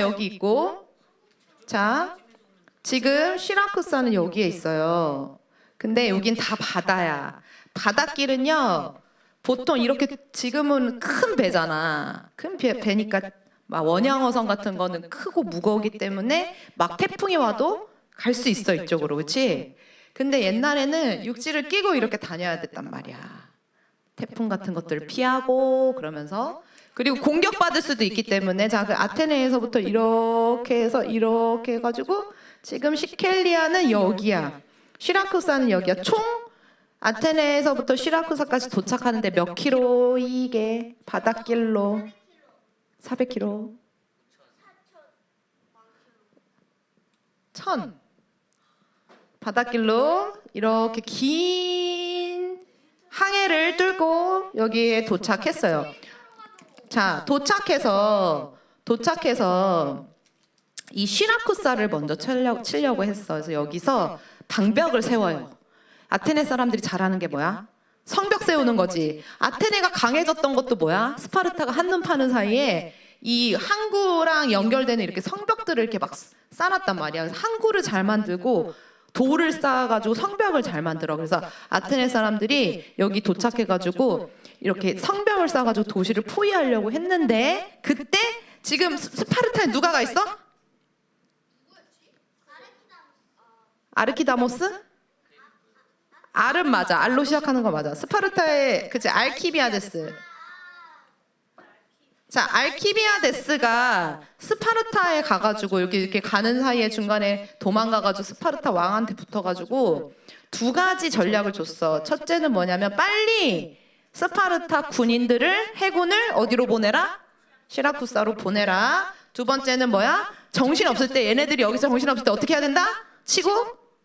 여기 있고, 자, 지금 시라쿠사는 여기에 있어요. 근데 여긴 다 바다야. 바닷길은요, 보통 이렇게 지금은 큰 배잖아. 큰 배니까 막 원양어선 같은 거는 크고 무거우기 때문에 막 태풍이 와도 갈 수 있어, 이쪽으로. 그렇지? 근데 옛날에는 육지를 끼고 이렇게 다녀야 됐단 말이야. 태풍 같은 것들을 피하고 그러면서, 그리고 공격받을 수도 있기 때문에, 자, 그 아테네에서부터 이렇게 해서 이렇게 해가지고 지금 시켈리아는 여기야. 시라쿠사는 여기야. 총 아테네에서부터 시라쿠사까지 도착하는데 몇 킬로 이게 바닷길로? 400킬로. 1000. 바닷길로 이렇게 긴 항해를 뚫고 여기에 도착했어요. 자, 도착해서 이 시라쿠사를 먼저 치려고 했어. 그래서 여기서 방벽을 세워요. 아테네 사람들이 잘하는 게 뭐야? 성벽 세우는 거지. 아테네가 강해졌던 것도 뭐야? 스파르타가 한눈 파는 사이에 이 항구랑 연결되는 이렇게 성벽들을 이렇게 막 쌓았단 말이야. 그래서 항구를 잘 만들고 돌을 쌓아가지고 성벽을 잘 만들어. 그래서 아테네 사람들이 여기 도착해가지고 이렇게 성벽을 쌓아가지고 도시를 포위하려고 했는데, 그때 지금 스파르타에 누가 가 있어? 아르키다모스? 알은 맞아. 알로 시작하는 거 맞아. 스파르타에, 그치, 알키비아데스. 자, 알키비아데스가 스파르타에 가가지고 여기 이렇게 가는 사이에 중간에 도망가가지고 스파르타 왕한테 붙어가지고 두 가지 전략을 줬어. 첫째는 뭐냐면 빨리 스파르타 군인들을, 해군을 어디로 보내라? 시라쿠사로 보내라. 두 번째는 뭐야? 정신 없을 때, 얘네들이 여기서 정신 없을 때 어떻게 해야 된다? 치고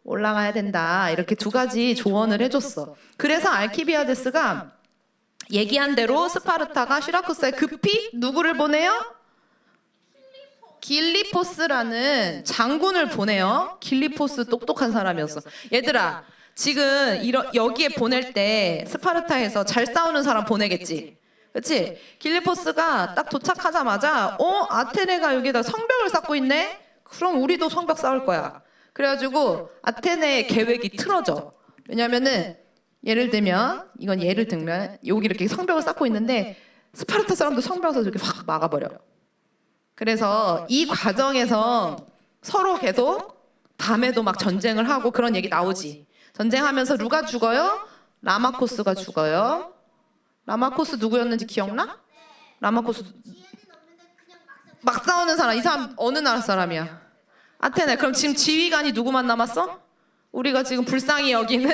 올라가야 된다. 이렇게 두 가지 조언을 해줬어. 그래서 알키비아데스가 얘기한 대로 스파르타가 시라쿠사에 급히 누구를 보내요? 길리포스라는 장군을 보내요. 길리포스 똑똑한 사람이었어. 얘들아, 지금 여기에 보낼 때 스파르타에서 잘 싸우는 사람 보내겠지. 그렇지? 길리포스가 딱 도착하자마자 아테네가 여기다 성벽을 쌓고 있네? 그럼 우리도 성벽 쌓을 거야. 그래가지고 아테네의 계획이 틀어져. 왜냐면은 예를 들면, 이건 예를 들면 여기 이렇게 성벽을 쌓고 있는데 스파르타 사람도 성벽에서 이렇게 확 막아버려. 그래서 이 과정에서 서로 계속 밤에도 막 전쟁을 하고 그런 얘기 나오지. 전쟁하면서 누가 죽어요? 라마코스가 죽어요. 라마코스 누구였는지 기억나? 라마코스 막 싸우는 사람. 이 사람 어느 나라 사람이야? 아테네. 그럼 지금 지휘관이 누구만 남았어? 우리가 지금 불쌍히 여기는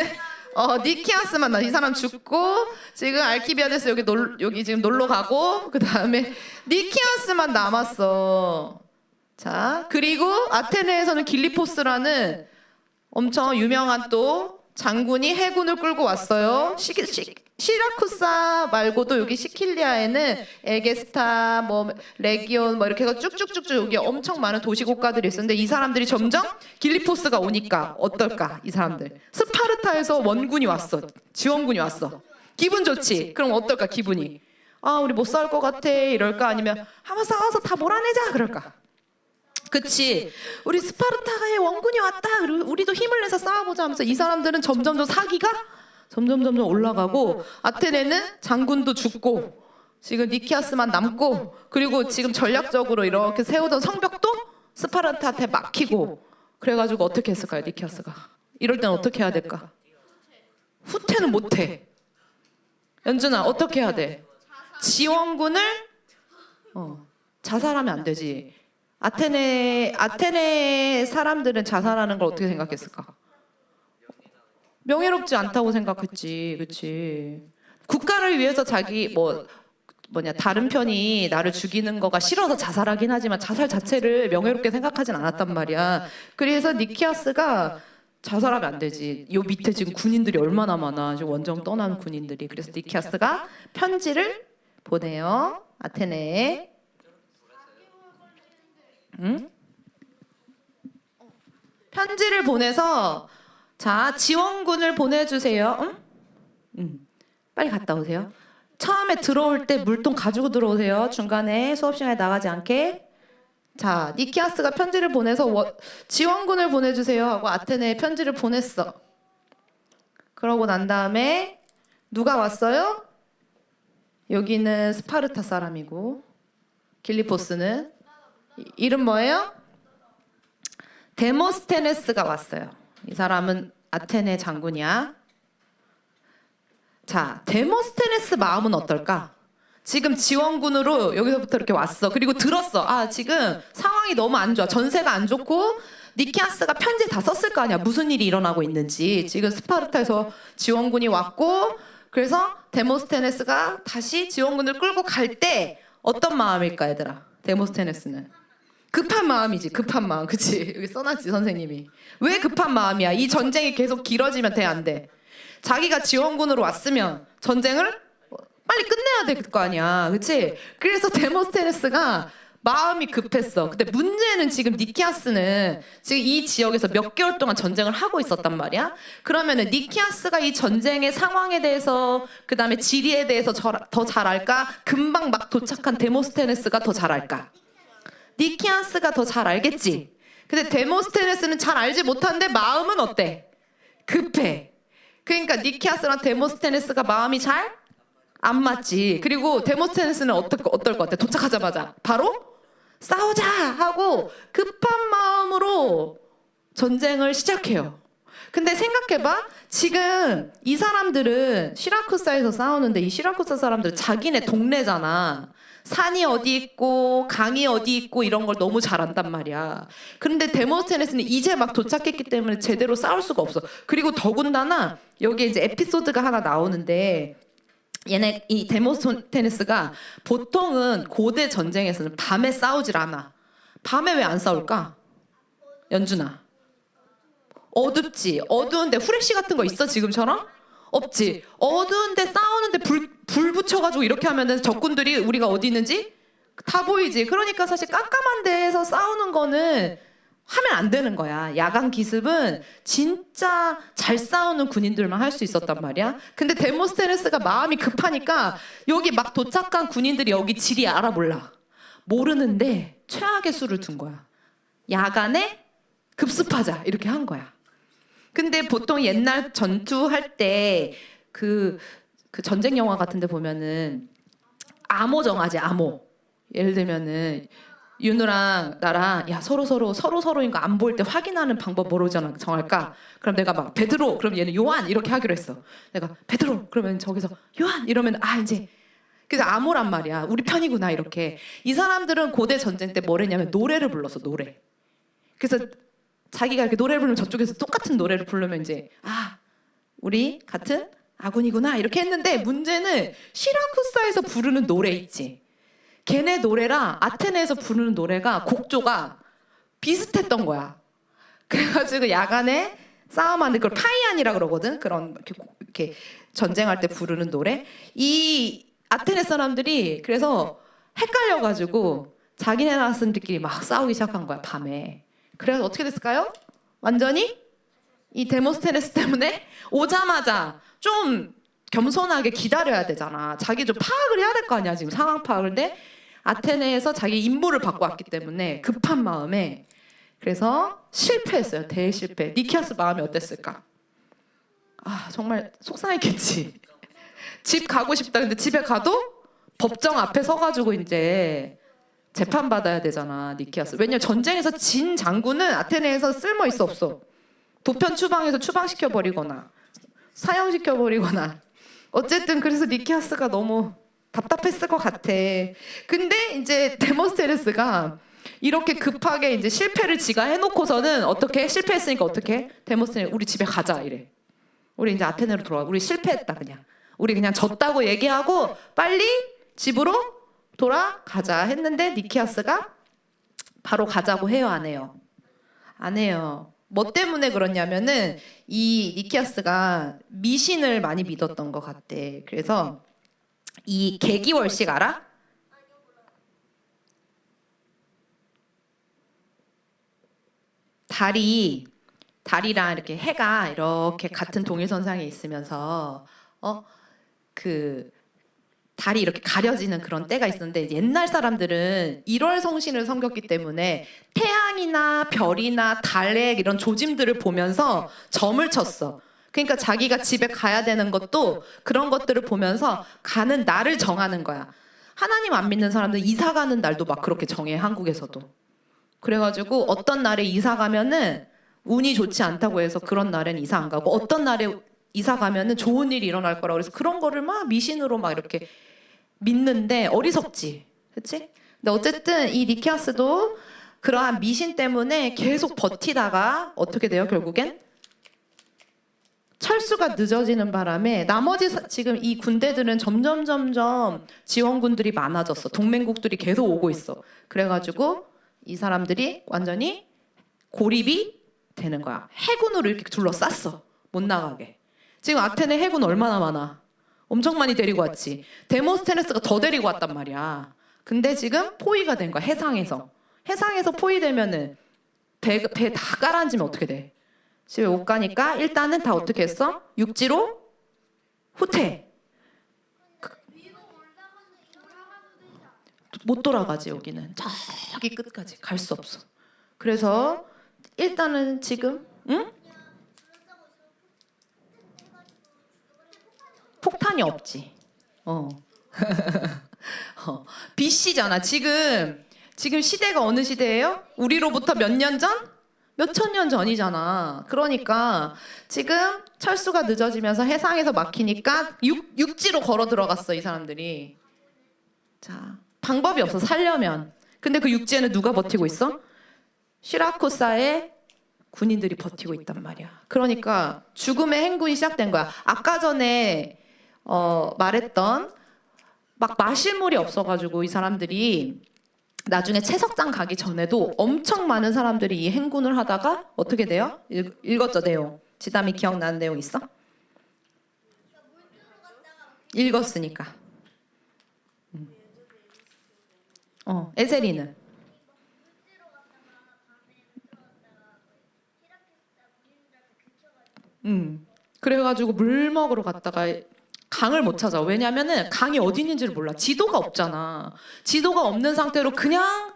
니키아스만 이 사람 죽고, 지금 알키비아데스 여기 지금 놀러 가고, 그 다음에 니키아스만 남았어. 자, 그리고 아테네에서는 길리포스라는 엄청 유명한 또 장군이 해군을 끌고 왔어요. 시라쿠사 말고도 여기 시킬리아에는 에게스타, 레기온 이렇게 해서 쭉쭉쭉쭉 여기 엄청 많은 도시국가들이 있었는데, 이 사람들이 점점 길리포스가 오니까 어떨까? 이 사람들 스파르타에서 원군이 왔어. 지원군이 왔어. 기분 좋지? 그럼 어떨까 기분이? 우리 못 싸울 것 같아 이럴까? 아니면 한번 싸워서 다 몰아내자 그럴까? 그치? 우리 스파르타의 원군이 왔다. 우리도 힘을 내서 싸워보자 하면서 이 사람들은 점점 더 사기가 점점 올라가고, 아테네는 장군도 죽고 지금 니키아스만 남고, 그리고 지금 전략적으로 이렇게 세우던 성벽도 스파르타한테 막히고, 그래가지고 어떻게 했을까요? 니키아스가 이럴 땐 어떻게 해야 될까? 후퇴는 못해. 연준아, 어떻게 해야 돼? 지원군을 자살하면 안 되지. 아테네 사람들은 자살하는 걸 어떻게 생각했을까? 명예롭지 않다고 생각했지. 그치? 국가를 위해서 자기 다른 편이 나를 죽이는 거가 싫어서 자살하긴 하지만 자살 자체를 명예롭게 생각하진 않았단 말이야. 그래서 니키아스가 자살하면 안 되지. 요 밑에 지금 군인들이 얼마나 많아. 지금 원정 떠난 군인들이. 그래서 니키아스가 편지를 보내요. 아테네에. 응? 편지를 보내서, 자, 지원군을 보내주세요. 응? 빨리 갔다 오세요. 처음에 들어올 때 물통 가지고 들어오세요. 중간에 수업 시간에 나가지 않게. 자, 니키아스가 편지를 보내서 지원군을 보내주세요 하고 아테네에 편지를 보냈어. 그러고 난 다음에 누가 왔어요? 여기는 스파르타 사람이고 길리포스는 이름 뭐예요? 데모스테네스가 왔어요. 이 사람은 아테네 장군이야. 자, 데모스테네스 마음은 어떨까? 지금 지원군으로 여기서부터 이렇게 왔어. 그리고 들었어. 아, 지금 상황이 너무 안 좋아. 전세가 안 좋고 니키아스가 편지 다 썼을 거 아니야. 무슨 일이 일어나고 있는지. 지금 스파르타에서 지원군이 왔고 그래서 데모스테네스가 다시 지원군을 끌고 갈 때 어떤 마음일까, 얘들아? 데모스테네스는 급한 마음이지. 급한 마음. 그치? 여기 써놨지, 선생님이. 왜 급한 마음이야? 이 전쟁이 계속 길어지면 돼, 안 돼? 자기가 지원군으로 왔으면 전쟁을 빨리 끝내야 될 거 아니야. 그치? 그래서 데모스테네스가 마음이 급했어. 근데 문제는 지금 니키아스는 지금 이 지역에서 몇 개월 동안 전쟁을 하고 있었단 말이야. 그러면은 니키아스가 이 전쟁의 상황에 대해서 그 다음에 지리에 대해서 더 잘 알까? 금방 막 도착한 데모스테네스가 더 잘 알까? 니키아스가 더 잘 알겠지. 근데 데모스테네스는 잘 알지 못하는데 마음은 어때? 급해. 그러니까 니키아스랑 데모스테네스가 마음이 잘 안 맞지. 그리고 데모스테네스는 어떨 것 같아? 도착하자마자 바로 싸우자 하고 급한 마음으로 전쟁을 시작해요. 근데 생각해봐. 지금 이 사람들은 시라쿠사에서 싸우는데 이 시라쿠사 사람들은 자기네 동네잖아. 산이 어디 있고 강이 어디 있고 이런 걸 너무 잘 안단 말이야. 그런데 데모스테네스는 이제 막 도착했기 때문에 제대로 싸울 수가 없어. 그리고 더군다나 여기에 이제 에피소드가 하나 나오는데 얘네 이 데모스테네스가 보통은 고대 전쟁에서는 밤에 싸우질 않아. 밤에 왜 안 싸울까? 연준아. 어둡지. 어두운데 후레쉬 같은 거 있어 지금처럼? 없지. 어두운데 싸우는데 불 붙여가지고 이렇게 하면은 적군들이 우리가 어디 있는지 다 보이지. 그러니까 사실 깜깜한 데에서 싸우는 거는 하면 안 되는 거야. 야간 기습은 진짜 잘 싸우는 군인들만 할 수 있었단 말이야. 근데 데모스테네스가 마음이 급하니까 여기 막 도착한 군인들이 여기 지리 알아 몰라. 모르는데 최악의 수를 둔 거야. 야간에 급습하자 이렇게 한 거야. 근데 보통 옛날 전투할 때 그 전쟁 영화 같은 데 보면은 암호 정하지, 암호. 예를 들면은 윤우랑 나랑 야 서로인 거 안 보일 때 확인하는 방법 뭐로 정할까? 그럼 내가 막 베드로 그럼 얘는 요한 이렇게 하기로 했어. 내가 베드로 그러면 저기서 요한 이러면 아 이제 그래서 암호란 말이야. 우리 편이구나 이렇게. 이 사람들은 고대 전쟁 때 뭘 했냐면 노래를 불렀어. 노래. 그래서 자기가 이렇게 노래를 부르면 저쪽에서 똑같은 노래를 부르면 이제 아 우리 같은 아군이구나 이렇게 했는데 문제는 시라쿠사에서 부르는 노래 있지. 걔네 노래랑 아테네에서 부르는 노래가 곡조가 비슷했던 거야. 그래가지고 야간에 싸움하는 그걸 파이안이라 그러거든. 그런 이렇게 전쟁할 때 부르는 노래. 이 아테네 사람들이 그래서 헷갈려가지고 자기네 나라 사람들끼리 막 싸우기 시작한 거야 밤에. 그래서 어떻게 됐을까요? 완전히 이 데모스테네스 때문에 오자마자 좀 겸손하게 기다려야 되잖아. 자기 좀 파악을 해야 될 거 아니야 지금 상황 파악을. 근데 아테네에서 자기 임무를 받고 왔기 때문에 급한 마음에 그래서 실패했어요. 대실패. 니키아스 마음이 어땠을까? 아 정말 속상했겠지. 집 가고 싶다. 근데 집에 가도 법정 앞에 서가지고 이제 재판 받아야 되잖아 니키아스. 왜냐면 전쟁에서 진 장군은 아테네에서 쓸모 있어 없어. 도편 추방해서 추방시켜 버리거나 사형시켜 버리거나 어쨌든 그래서 니키아스가 너무 답답했을 것 같아. 근데 이제 데모스테네스가 이렇게 급하게 이제 실패를 지가 해놓고서는 어떻게 실패했으니까 어떻게 데모스테네스 우리 집에 가자 이래. 우리 이제 아테네로 돌아가. 우리 실패했다 그냥. 우리 그냥 졌다고 얘기하고 빨리 집으로 돌아가자 했는데 니키아스가 바로 가자고 해요 안 해요? 안 해요. 뭐 때문에 그러냐면은 이 니키아스가 미신을 많이 믿었던 것 같대. 그래서 이 개기월식 알아? 달이랑 이렇게 해가 이렇게 같은 동일선상에 있으면서 그 달이 이렇게 가려지는 그런 때가 있었는데 옛날 사람들은 1월 성신을 섬겼기 때문에 태양이나 별이나 달의 이런 조짐들을 보면서 점을 쳤어. 그러니까 자기가 집에 가야 되는 것도 그런 것들을 보면서 가는 날을 정하는 거야. 하나님 안 믿는 사람들 이사 가는 날도 막 그렇게 정해, 한국에서도. 그래가지고 어떤 날에 이사 가면은 운이 좋지 않다고 해서 그런 날엔 이사 안 가고 어떤 날에 이사 가면은 좋은 일이 일어날 거라고 그래서 그런 거를 막 미신으로 막 이렇게 믿는데 어리석지. 그치? 근데 어쨌든 이 니케아스도 그러한 미신 때문에 계속 버티다가 어떻게 돼요, 결국엔? 철수가 늦어지는 바람에 나머지 지금 이 군대들은 점점 지원군들이 많아졌어. 동맹국들이 계속 오고 있어. 그래가지고 이 사람들이 완전히 고립이 되는 거야. 해군으로 이렇게 둘러쌌어. 못 나가게. 지금 아테네 해군 얼마나 많아? 엄청 많이 데리고 왔지. 데모스테네스가 더 데리고 왔단 말이야. 근데 지금 포위가 된 거야. 해상에서. 해상에서 포위되면은 배 다 가라앉으면 어떻게 돼? 집에 못 가니까 일단은 다 어떻게 했어? 육지로 후퇴. 못 돌아가지 여기는. 저기 끝까지 갈 수 없어. 그래서 일단은 지금 응? 폭탄이 없지. BC잖아. 지금 시대가 어느 시대예요? 우리로부터 몇 년 전? 몇천 년 전이잖아. 그러니까 지금 철수가 늦어지면서 해상에서 막히니까 육지로 걸어 들어갔어, 이 사람들이. 자, 방법이 없어, 살려면. 근데 그 육지에는 누가 버티고 있어? 시라쿠사의 군인들이 버티고 있단 말이야. 그러니까 죽음의 행군이 시작된 거야. 아까 전에 말했던 막 마실 물이 없어가지고 이 사람들이 나중에 채석장 가기 전에도 엄청 많은 사람들이 이 행군을 하다가 어떻게 돼요? 읽었죠, 내용. 지담이 기억나는 내용 있어? 읽었으니까. 에세리는? 그래가지고 물 먹으러 갔다가 강을 못 찾아. 왜냐면은 강이 어디 있는지를 몰라. 지도가 없잖아. 지도가 없는 상태로 그냥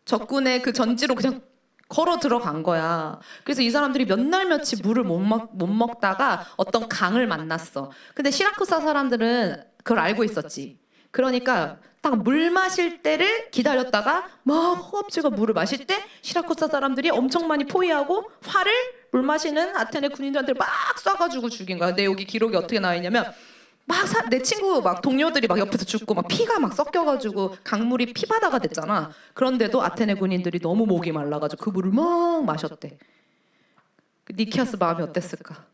적군의 그 전지로 그냥 걸어 들어간 거야. 그래서 이 사람들이 몇 날 며칠 물을 못 먹다가 어떤 강을 만났어. 근데 시라쿠사 사람들은 그걸 알고 있었지. 그러니까 딱 물 마실 때를 기다렸다가 막 허겁지겁 물을 마실 때 시라쿠사 사람들이 엄청 많이 포위하고 활을 물 마시는 아테네 군인들한테 막 쏴가지고 죽인 거야. 근데 여기 기록이 어떻게 나와 있냐면 내 친구 막 동료들이 막 옆에서 죽고 막 피가 막 섞여가지고 강물이 피바다가 됐잖아. 그런데도 아테네 군인들이 너무 목이 말라가지고 그 물을 막 마셨대. 니케아스 마음이 어땠을까?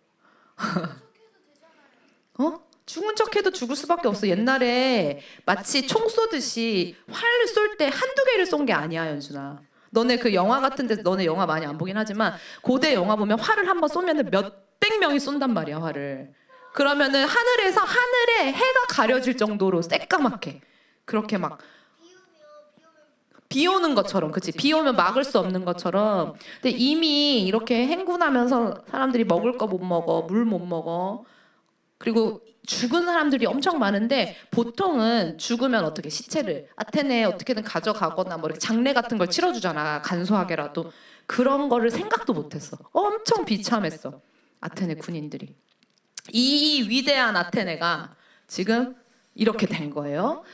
죽은 척해도 죽을 수밖에 없어. 옛날에 마치 총 쏘듯이 활을 쏠 때 한두 개를 쏜 게 아니야, 연준아. 너네 그 영화 같은데 너네 영화 많이 안 보긴 하지만 고대 영화 보면 활을 한번 쏘면은 몇백 명이 쏜단 말이야, 활을. 그러면은 하늘에 해가 가려질 정도로 새까맣게 그렇게 막 비 오는 것처럼, 그치? 비 오면 막을 수 없는 것처럼. 근데 이미 이렇게 행군하면서 사람들이 먹을 거 못 먹어, 물 못 먹어. 그리고 죽은 사람들이 엄청 많은데 보통은 죽으면 어떻게 시체를 아테네에 어떻게든 가져가거나 뭐 이렇게 장례 같은 걸 치러주잖아. 간소하게라도. 그런 거를 생각도 못했어. 엄청 비참했어, 아테네 군인들이. 이 위대한 아테네가 지금 이렇게 된 거예요.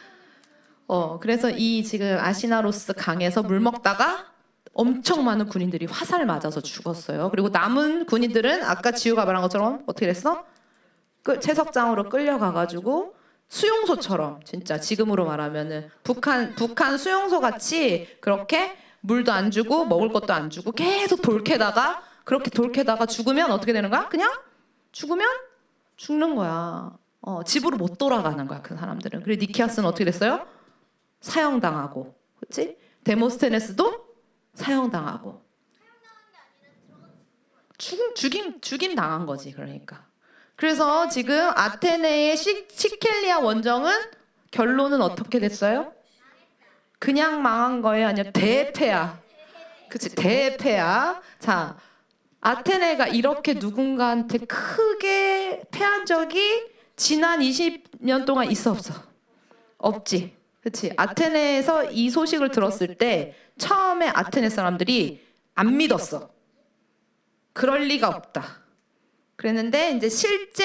그래서 이 지금 아시나로스 강에서 물 먹다가 엄청 많은 군인들이 화살 맞아서 죽었어요. 그리고 남은 군인들은 아까 지우가 말한 것처럼 어떻게 됐어? 채석장으로 끌려가가지고 수용소처럼, 진짜 지금으로 말하면은 북한 수용소 같이 그렇게 물도 안 주고 먹을 것도 안 주고 계속 그렇게 돌캐다가 죽으면 어떻게 되는 거야? 그냥 죽으면 죽는 거야. 집으로 못 돌아가는 거야, 그 사람들은. 그리고 니키아스는 어떻게 됐어요? 사형당하고, 그렇지? 데모스테네스도 사형당하고. 죽임 당한 거지, 그러니까. 그래서 지금 아테네의 시켈리아 원정은 결론은 어떻게 됐어요? 그냥 망한 거예요? 아니면 대패야? 그치, 대패야. 자, 아테네가 이렇게 누군가한테 크게 패한 적이 지난 20년 동안 있어 없어? 없지. 그렇지. 아테네에서 이 소식을 들었을 때 처음에 아테네 사람들이 안 믿었어. 그럴 리가 없다. 그랬는데 이제 실제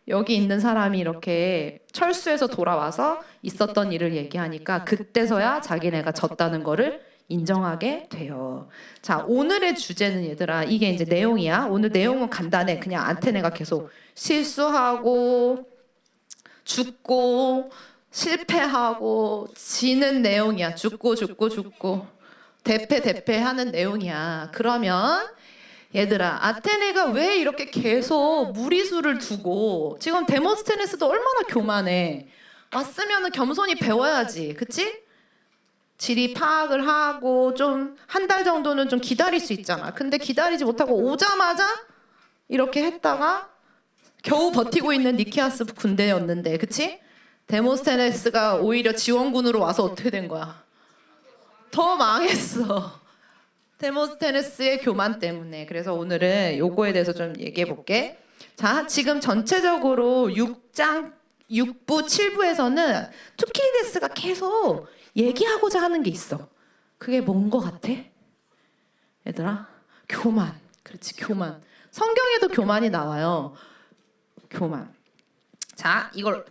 여기 있는 사람이 이렇게 철수해서 돌아와서 있었던 일을 얘기하니까 그때서야 자기네가 졌다는 거를 인정하게 돼요. 자, 오늘의 주제는 얘들아, 이게 이제 내용이야. 오늘 내용은 간단해. 그냥 아테네가 계속 실수하고 죽고 실패하고 지는 내용이야. 죽고 대패하는 내용이야. 그러면 얘들아, 아테네가 왜 이렇게 계속 무리수를 두고, 지금 데모스테네스도 얼마나 교만해. 왔으면은 겸손히 배워야지. 그치? 지리 파악을 하고 좀 한 달 정도는 좀 기다릴 수 있잖아. 근데 기다리지 못하고 오자마자 이렇게 했다가 겨우 버티고 있는 니케아스 군대였는데, 그치? 데모스테네스가 오히려 지원군으로 와서 어떻게 된 거야? 더 망했어. 데모스테네스의 교만 때문에. 그래서 오늘은 요거에 대해서 좀 얘기해 볼게. 자, 지금 전체적으로 6부, 7부에서는 투키디데스가 계속 얘기하고자 하는 게 있어. 그게 뭔 거 같아? 얘들아, 교만. 그렇지, 교만. 성경에도 교만이 나와요. 교만. 자, 이걸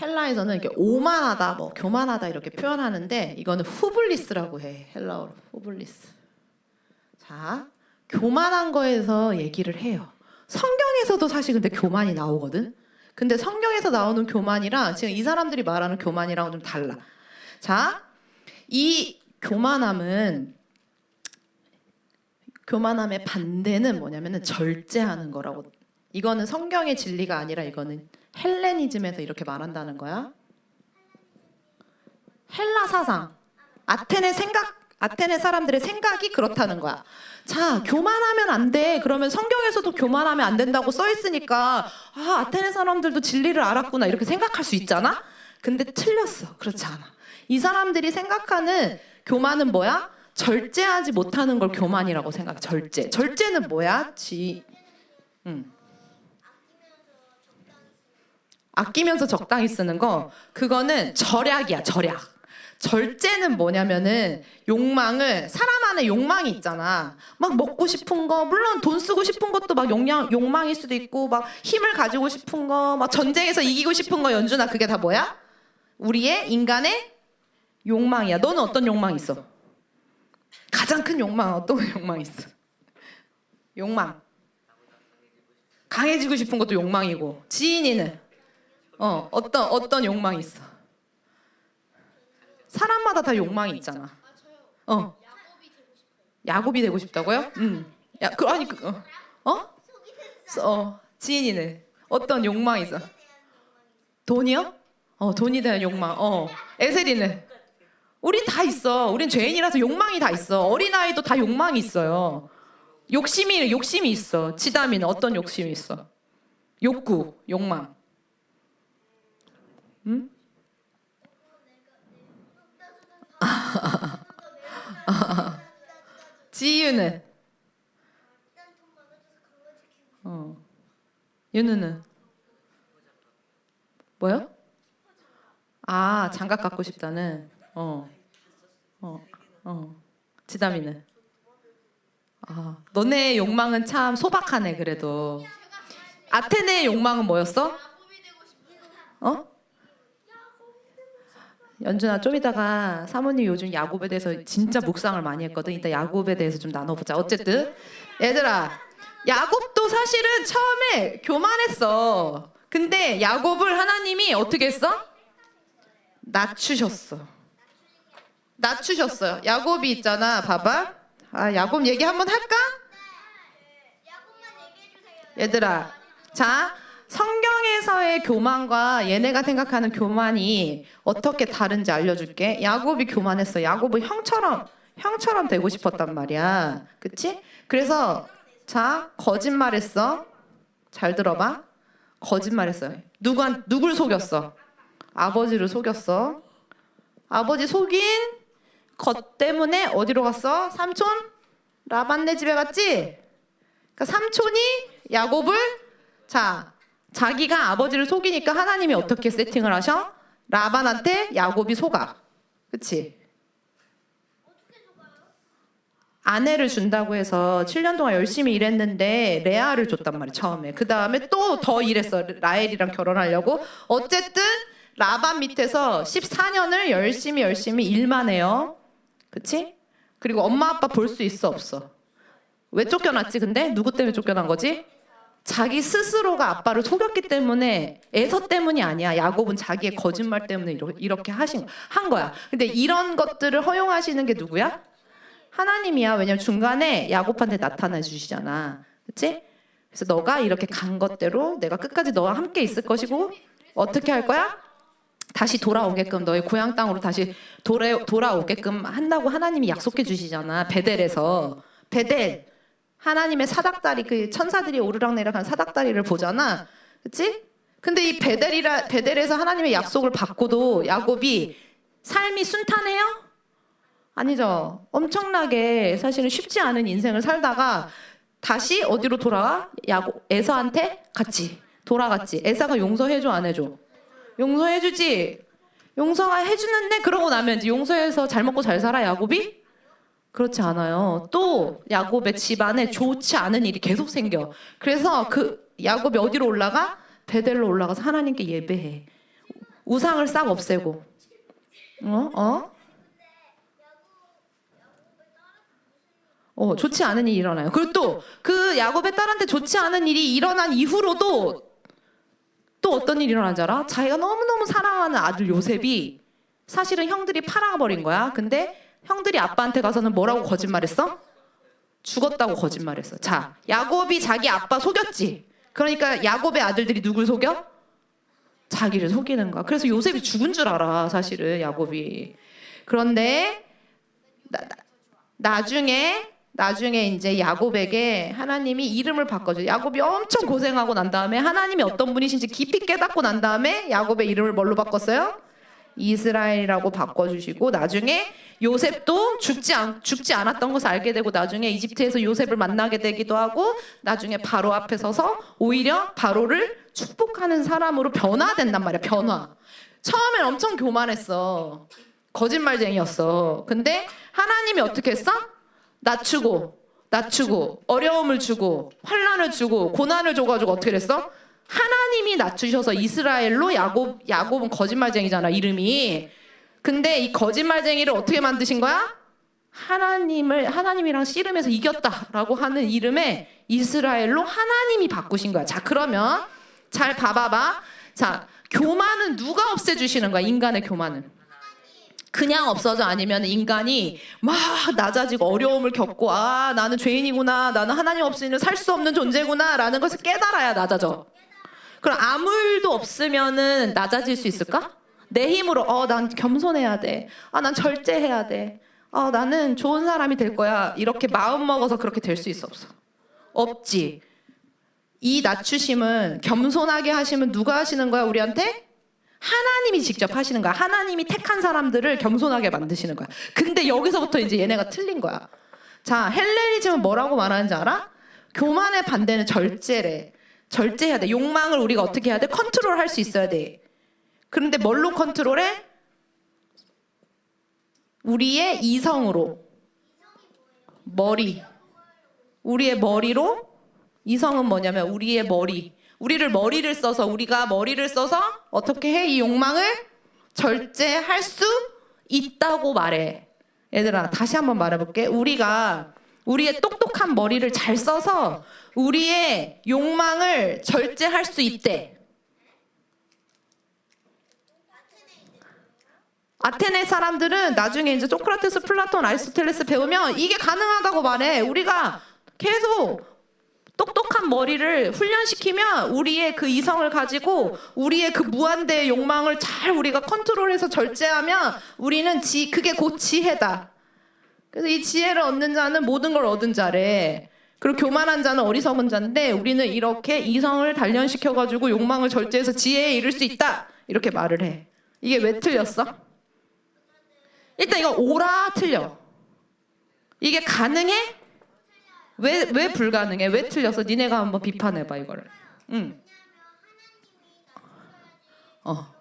헬라에서는 이렇게 오만하다, 뭐 교만하다 이렇게 표현하는데 이거는 후블리스라고 해. 헬라어로 후블리스. 자, 교만한 거에서 얘기를 해요. 성경에서도 사실 근데 교만이 나오거든. 근데 성경에서 나오는 교만이랑 지금 이 사람들이 말하는 교만이랑은 좀 달라. 자, 이 교만함의 반대는 뭐냐면은 절제하는 거라고. 이거는 성경의 진리가 아니라 이거는 헬레니즘에서 이렇게 말한다는 거야. 헬라 사상, 아테네 사람들의 생각이 그렇다는 거야. 자, 교만하면 안 돼. 그러면 성경에서도 교만하면 안 된다고 써 있으니까 아테네 사람들도 진리를 알았구나 이렇게 생각할 수 있잖아. 근데 틀렸어. 그렇지 않아. 이 사람들이 생각하는 교만은 뭐야? 절제하지 못하는 걸 교만이라고 생각해. 절제는 뭐야? 아끼면서 적당히 쓰는 거, 그거는 절약이야. 절제는 뭐냐면은 사람 안에 욕망이 있잖아. 막 먹고 싶은 거, 물론 돈 쓰고 싶은 것도 막 욕망일 수도 있고, 막 힘을 가지고 싶은 거, 막 전쟁에서 이기고 싶은 거. 연준아, 그게 다 뭐야? 우리의 인간의 욕망이야. 너는 어떤 욕망이 있어? 가장 큰 욕망 어떤 욕망이 있어? 욕망. 강해지고 싶은 것도 욕망이고. 지인이는 어떤 욕망이 있어? 사람마다 다 욕망이 있잖아. 야곱이 되고 싶다고요? 지인이는 어떤 욕망이 있어? 돈이요? 돈이 대한 욕망. 에셀이는? 우린 다 있어. 우린 죄인이라서 욕망이 다 있어. 어린아이도 다 욕망이 있어요. 욕심이 있어. 지담이는 어떤 욕심이 있어? 욕망. 응? 지유는? 윤우는? 뭐요? 장갑 갖고 싶다는. 지담이는? 너네 욕망은 참 소박하네. 그래도 아테네의 욕망은 뭐였어? 연준아, 좀 이따가 사모님 요즘 야곱에 대해서 진짜 묵상을 많이 했거든. 이따 야곱에 대해서 좀 나눠보자. 어쨌든 얘들아, 야곱도 사실은 처음에 교만했어. 근데 야곱을 하나님이 어떻게 했어? 낮추셨어요. 야곱이 있잖아. 봐봐. 야곱 얘기 한번 할까? 얘들아, 자, 성경에서의 교만과 얘네가 생각하는 교만이 어떻게 다른지 알려줄게. 야곱이 교만했어. 야곱은 형처럼 되고 싶었단 말이야. 그치? 그래서 자, 거짓말했어. 잘 들어봐. 거짓말했어요. 누굴 속였어? 아버지를 속였어. 아버지 속인 것 때문에 어디로 갔어? 삼촌? 라반네 집에 갔지? 그러니까 삼촌이 야곱을 자기가 아버지를 속이니까 하나님이 어떻게 세팅을 하셔? 라반한테 야곱이 속아. 그치? 아내를 준다고 해서 7년 동안 열심히 일했는데 레아를 줬단 말이야 처음에. 그 다음에 또 더 일했어. 라헬이랑 결혼하려고. 어쨌든 라반 밑에서 14년을 열심히 일만 해요. 그치? 그리고 엄마 아빠 볼 수 있어 없어? 왜 쫓겨났지 근데? 누구 때문에 쫓겨난 거지? 자기 스스로가 아빠를 속였기 때문에, 에서 때문이 아니야. 야곱은 자기의 거짓말 때문에 이렇게 한 거야. 근데 이런 것들을 허용하시는 게 누구야? 하나님이야. 왜냐면 중간에 야곱한테 나타나 주시잖아. 그치? 그래서 너가 이렇게 간 것대로 내가 끝까지 너와 함께 있을 것이고, 어떻게 할 거야? 다시 돌아오게끔, 너의 고향 땅으로 다시 돌아오게끔 한다고 하나님이 약속해 주시잖아. 베델에서. 베델, 하나님의 사닥다리, 그 천사들이 오르락내리락한 사닥다리를 보잖아. 그치? 근데 이 베델에서 하나님의 약속을 받고도 야곱이 삶이 순탄해요? 아니죠. 엄청나게 사실은 쉽지 않은 인생을 살다가 다시 어디로 돌아가? 에서한테 같이 돌아갔지. 에서가 용서해줘 안 해줘? 용서해주지. 용서가 해주는데 그러고 나면 이제 용서해서 잘 먹고 잘 살아 야곱이? 그렇지 않아요. 또 야곱의 집안에 좋지 않은 일이 계속 생겨. 그래서 그 야곱이 어디로 올라가? 베델로 올라가서 하나님께 예배해. 우상을 싹 없애고. 좋지 않은 일이 일어나요. 그리고 또 그 야곱의 딸한테 좋지 않은 일이 일어난 이후로도 또 어떤 일이 일어나는지 알아? 자기가 너무너무 사랑하는 아들 요셉이 사실은 형들이 팔아버린 거야. 근데 형들이 아빠한테 가서는 뭐라고 거짓말했어? 죽었다고 거짓말했어. 자, 야곱이 자기 아빠 속였지. 그러니까 야곱의 아들들이 누굴 속여? 자기를 속이는 거야. 그래서 요셉이 죽은 줄 알아, 사실은 야곱이. 그런데 나중에 이제 야곱에게 하나님이 이름을 바꿔줘. 야곱이 엄청 고생하고 난 다음에 하나님이 어떤 분이신지 깊이 깨닫고 난 다음에 야곱의 이름을 뭘로 바꿨어요? 이스라엘이라고 바꿔주시고, 나중에 요셉도 죽지 않았던 것을 알게 되고, 나중에 이집트에서 요셉을 만나게 되기도 하고, 나중에 바로 앞에 서서 오히려 바로를 축복하는 사람으로 변화된단 말이야. 변화. 처음엔 엄청 교만했어. 거짓말쟁이였어. 근데 하나님이 어떻게 했어? 낮추고 어려움을 주고 환난을 주고 고난을 줘가지고 어떻게 됐어? 하나님이 낮추셔서 이스라엘로 야곱은 거짓말쟁이잖아, 이름이. 근데 이 거짓말쟁이를 어떻게 만드신 거야? 하나님이랑 씨름해서 이겼다라고 하는 이름에 이스라엘로 하나님이 바꾸신 거야. 자, 그러면 잘 봐봐봐. 자, 교만은 누가 없애주시는 거야? 인간의 교만은 그냥 없어져? 아니면 인간이 막 낮아지고 어려움을 겪고, 아, 나는 죄인이구나, 나는 하나님 없이는 살 수 없는 존재구나 라는 것을 깨달아야 낮아져. 그럼 아무 일도 없으면은 낮아질 수 있을까? 내 힘으로 난 겸손해야 돼, 난 절제해야 돼, 나는 좋은 사람이 될 거야, 이렇게 마음 먹어서 그렇게 될 수 있어? 없어? 없지. 이 낮추심은, 겸손하게 하시면 누가 하시는 거야? 우리한테? 하나님이 직접 하시는 거야. 하나님이 택한 사람들을 겸손하게 만드시는 거야. 근데 여기서부터 이제 얘네가 틀린 거야. 자, 헬레니즘은 뭐라고 말하는지 알아? 교만의 반대는 절제래. 절제해야 돼. 욕망을 우리가 어떻게 해야 돼? 컨트롤할 수 있어야 돼. 그런데 뭘로 컨트롤해? 우리의 이성으로. 머리. 우리의 머리로. 이성은 뭐냐면 우리의 머리. 우리가 머리를 써서 어떻게 해? 이 욕망을 절제할 수 있다고 말해. 얘들아, 다시 한번 말해볼게. 우리가 우리의 똑똑한 머리를 잘 써서 우리의 욕망을 절제할 수 있대. 아테네 사람들은 나중에 이제 소크라테스, 플라톤, 아리스토텔레스 배우면 이게 가능하다고 말해. 우리가 계속 똑똑한 머리를 훈련시키면 우리의 그 이성을 가지고 우리의 그 무한대의 욕망을 잘 우리가 컨트롤해서 절제하면 우리는 그게 곧 지혜다. 그래서 이 지혜를 얻는 자는 모든 걸 얻은 자래. 그리고 교만한 자는 어리석은 자인데, 우리는 이렇게 이성을 단련시켜가지고 욕망을 절제해서 지혜에 이를 수 있다, 이렇게 말을 해. 이게 왜 틀렸어? 일단 이거 오라 틀려. 이게 가능해? 왜 불가능해? 왜 틀렸어? 니네가 한번 비판해봐 이거를. 어.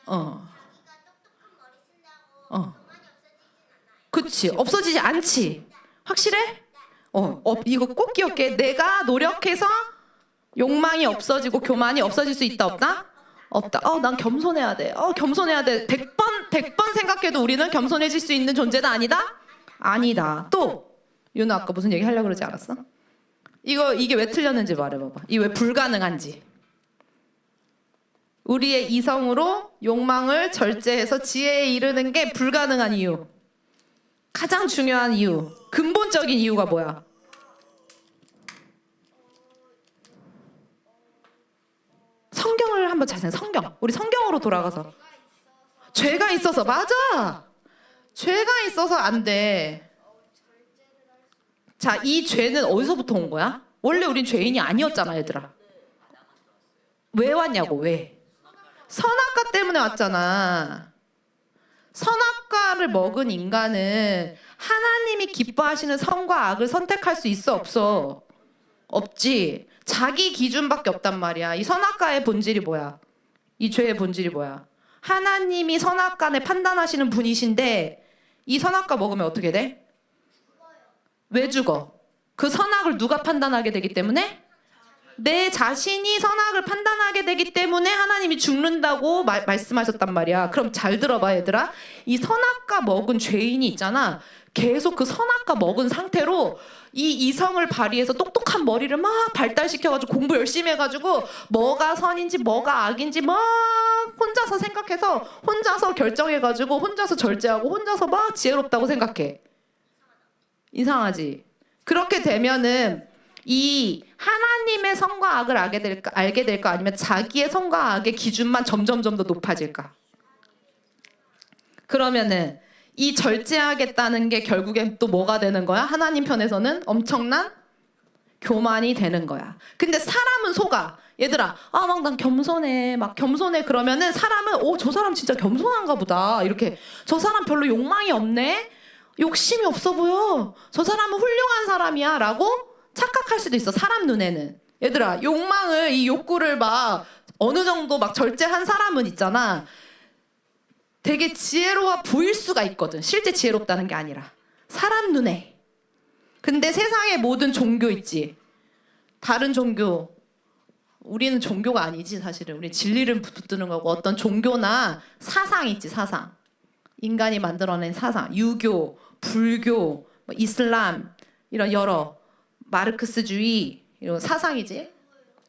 어. 어. 그치. 없어지지 않지. 확실해? 이거 꼭 기억해. 내가 노력해서 욕망이 없어지고 교만이 없어질 수 있다, 없다? 없다. 난 겸손해야 돼. 겸손해야 돼. 100번 생각해도 우리는 겸손해질 수 있는 존재다, 아니다? 아니다. 또, 윤우 아까 무슨 얘기 하려고 그러지 않았어? 이게 왜 틀렸는지 말해봐봐. 이게 왜 불가능한지. 우리의 이성으로 욕망을 절제해서 지혜에 이르는 게 불가능한 이유. 가장 중요한 이유. 근본적인 이유가 뭐야? 성경을 한번 잘 생각해. 성경. 우리 성경으로 돌아가서. 죄가 있어서. 맞아. 죄가 있어서 안 돼. 자, 이 죄는 어디서부터 온 거야? 원래 우린 죄인이 아니었잖아, 얘들아. 왜 왔냐고, 왜? 선악과 때문에 왔잖아. 선악과를 먹은 인간은 하나님이 기뻐하시는 선과 악을 선택할 수 있어, 없어? 없지. 자기 기준밖에 없단 말이야. 이 선악과의 본질이 뭐야? 이 죄의 본질이 뭐야? 하나님이 선악간에 판단하시는 분이신데 이 선악과 먹으면 어떻게 돼? 왜 죽어? 그 선악을 누가 판단하게 되기 때문에? 내 자신이 선악을 판단하게 되기 때문에 하나님이 죽는다고 말씀하셨단 말이야. 그럼 잘 들어봐, 얘들아. 이 선악과 먹은 죄인이 있잖아. 계속 그 선악과 먹은 상태로 이 이성을 발휘해서 똑똑한 머리를 막 발달시켜가지고 공부 열심히 해가지고 뭐가 선인지 뭐가 악인지 막 혼자서 생각해서 혼자서 결정해가지고 혼자서 절제하고 혼자서 막 지혜롭다고 생각해. 이상하지? 그렇게 되면은 이 하나님의 선과 악을 알게 될까 아니면 자기의 선과 악의 기준만 점점 더 높아질까? 그러면은 이 절제하겠다는 게 결국엔 또 뭐가 되는 거야? 하나님 편에서는 엄청난 교만이 되는 거야. 근데 사람은 속아. 얘들아, 막 난 겸손해. 막 겸손해. 그러면은 사람은 저 사람 진짜 겸손한가 보다. 이렇게 저 사람 별로 욕망이 없네. 욕심이 없어 보여. 저 사람은 훌륭한 사람이야. 라고 착각할 수도 있어. 사람 눈에는. 얘들아, 이 욕구를 막 어느 정도 막 절제한 사람은 있잖아. 되게 지혜로워 보일 수가 있거든. 실제 지혜롭다는 게 아니라. 사람 눈에. 근데 세상의 모든 종교 있지. 다른 종교. 우리는 종교가 아니지, 사실은. 우리 진리를 붙드는 거고 어떤 종교나 사상 있지, 사상. 인간이 만들어낸 사상. 유교, 불교, 이슬람 이런 여러 마르크스주의 이런 사상이지.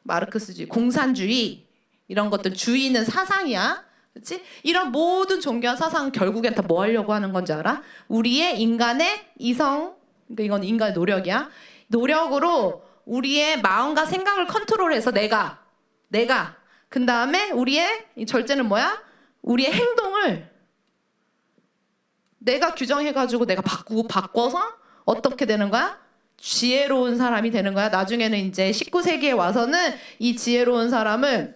마르크스주의, 공산주의 이런 것들 주의는 사상이야. 그렇지? 이런 모든 종교와 사상은 결국엔 다 뭐 하려고 하는 건지 알아? 우리의 인간의 이성, 그러니까 이건 인간의 노력이야. 노력으로 우리의 마음과 생각을 컨트롤해서 내가 그 다음에 우리의 이 절제는 뭐야? 우리의 행동을 내가 규정해가지고 내가 바꿔서 어떻게 되는 거야? 지혜로운 사람이 되는 거야. 나중에는 이제 19세기에 와서는 이 지혜로운 사람을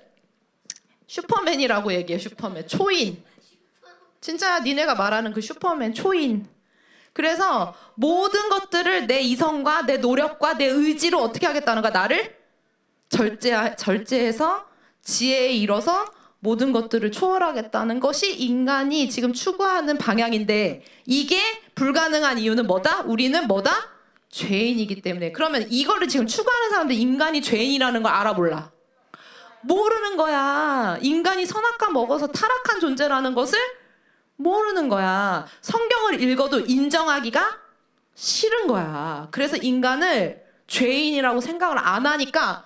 슈퍼맨이라고 얘기해. 슈퍼맨, 초인. 진짜 니네가 말하는 그 슈퍼맨, 초인. 그래서 모든 것들을 내 이성과 내 노력과 내 의지로 어떻게 하겠다는 거야? 나를 절제해서 지혜에 이뤄서 모든 것들을 초월하겠다는 것이 인간이 지금 추구하는 방향인데 이게 불가능한 이유는 뭐다? 우리는 뭐다? 죄인이기 때문에. 그러면 이거를 지금 추구하는 사람들 인간이 죄인이라는 걸 알아 몰라? 모르는 거야. 인간이 선악과 먹어서 타락한 존재라는 것을 모르는 거야. 성경을 읽어도 인정하기가 싫은 거야. 그래서 인간을 죄인이라고 생각을 안 하니까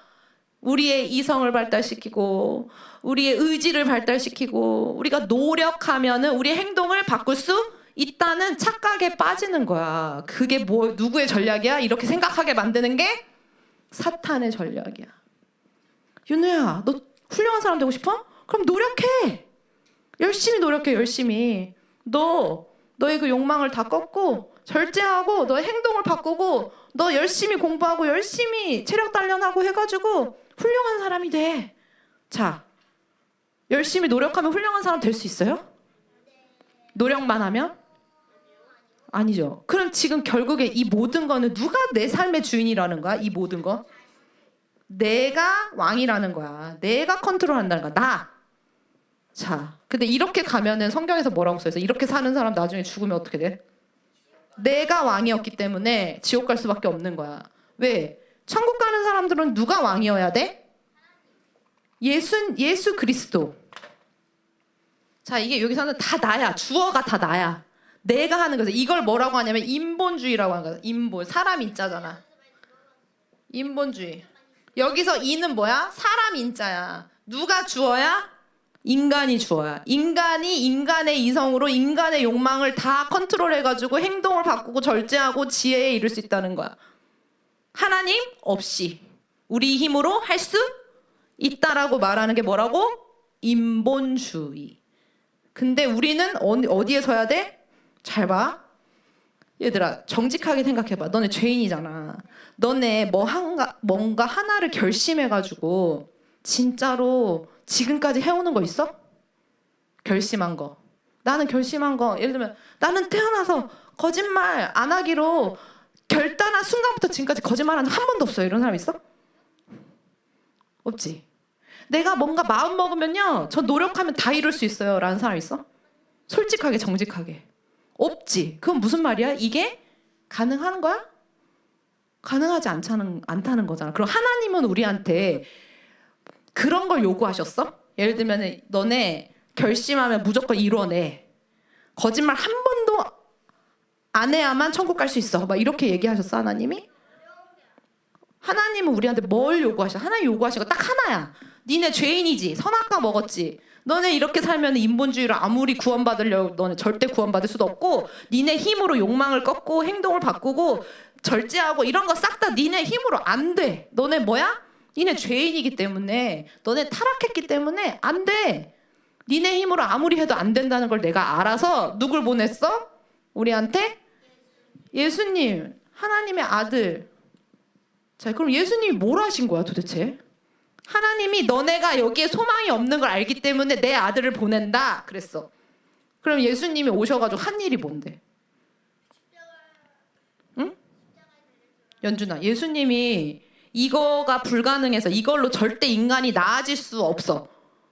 우리의 이성을 발달시키고 우리의 의지를 발달시키고 우리가 노력하면은 우리의 행동을 바꿀 수 있다는 착각에 빠지는 거야. 그게 누구의 전략이야? 이렇게 생각하게 만드는 게 사탄의 전략이야. 윤우야, 너 훌륭한 사람 되고 싶어? 그럼 노력해. 열심히 노력해, 열심히. 너의 그 욕망을 다 꺾고 절제하고 너의 행동을 바꾸고 너 열심히 공부하고 열심히 체력 단련하고 해가지고 훌륭한 사람이 돼. 자, 열심히 노력하면 훌륭한 사람 될 수 있어요? 노력만 하면? 아니죠. 그럼 지금 결국에 이 모든 거는 누가 내 삶의 주인이라는 거야? 이 모든 거? 내가 왕이라는 거야. 내가 컨트롤한다는 거야. 자, 근데 이렇게 가면은 성경에서 뭐라고 써있어? 이렇게 사는 사람 나중에 죽으면 어떻게 돼? 내가 왕이었기 때문에 지옥 갈 수밖에 없는 거야. 왜? 천국 가는 사람들은 누가 왕이어야 돼? 예수 그리스도. 자, 이게 여기서는 다 나야. 주어가 다 나야. 내가 하는 거죠. 이걸 뭐라고 하냐면 인본주의라고 하는 거야. 인본. 사람 인자잖아. 인본주의. 여기서 이는 뭐야? 사람 인자야. 누가 주어야? 인간이 주어야. 인간이 인간의 이성으로 인간의 욕망을 다 컨트롤해가지고 행동을 바꾸고 절제하고 지혜에 이를 수 있다는 거야. 하나님 없이 우리 힘으로 할 수 있다라고 말하는 게 뭐라고? 인본주의. 근데 우리는 어디에 서야 돼? 잘 봐. 얘들아, 정직하게 생각해봐. 너네 죄인이잖아. 너네 뭔가 하나를 결심해가지고 진짜로 지금까지 해오는 거 있어? 결심한 거. 나는 결심한 거, 예를 들면 나는 태어나서 거짓말 안 하기로 결단한 순간부터 지금까지 거짓말한 적 한 번도 없어요. 이런 사람 있어? 없지. 내가 뭔가 마음 먹으면요, 저 노력하면 다 이룰 수 있어요 라는 사람 있어? 솔직하게 정직하게. 없지. 그건 무슨 말이야? 이게 가능한 거야? 가능하지 않다는 거잖아. 그럼 하나님은 우리한테 그런 걸 요구하셨어? 예를 들면 너네 결심하면 무조건 이뤄내. 거짓말 한 번도 안 해야만 천국 갈 수 있어. 막 이렇게 얘기하셨어 하나님이? 하나님은 우리한테 뭘 요구하셔? 하나님 요구하신 거 딱 하나야. 니네 죄인이지. 선악과 먹었지. 너네 이렇게 살면 인본주의로 아무리 구원받으려고 너네 절대 구원받을 수도 없고, 니네 힘으로 욕망을 꺾고 행동을 바꾸고 절제하고 이런 거 싹 다 니네 힘으로 안 돼. 너네 뭐야? 니네 죄인이기 때문에, 너네 타락했기 때문에 안 돼. 니네 힘으로 아무리 해도 안 된다는 걸 내가 알아서 누굴 보냈어? 우리한테? 예수님, 하나님의 아들. 자, 그럼 예수님이 뭘 하신 거야 도대체? 하나님이 너네가 여기에 소망이 없는 걸 알기 때문에 내 아들을 보낸다 그랬어. 그럼 예수님이 오셔가지고 한 일이 뭔데? 응? 연준아, 예수님이 이거가 불가능해서 이걸로 절대 인간이 나아질 수 없어.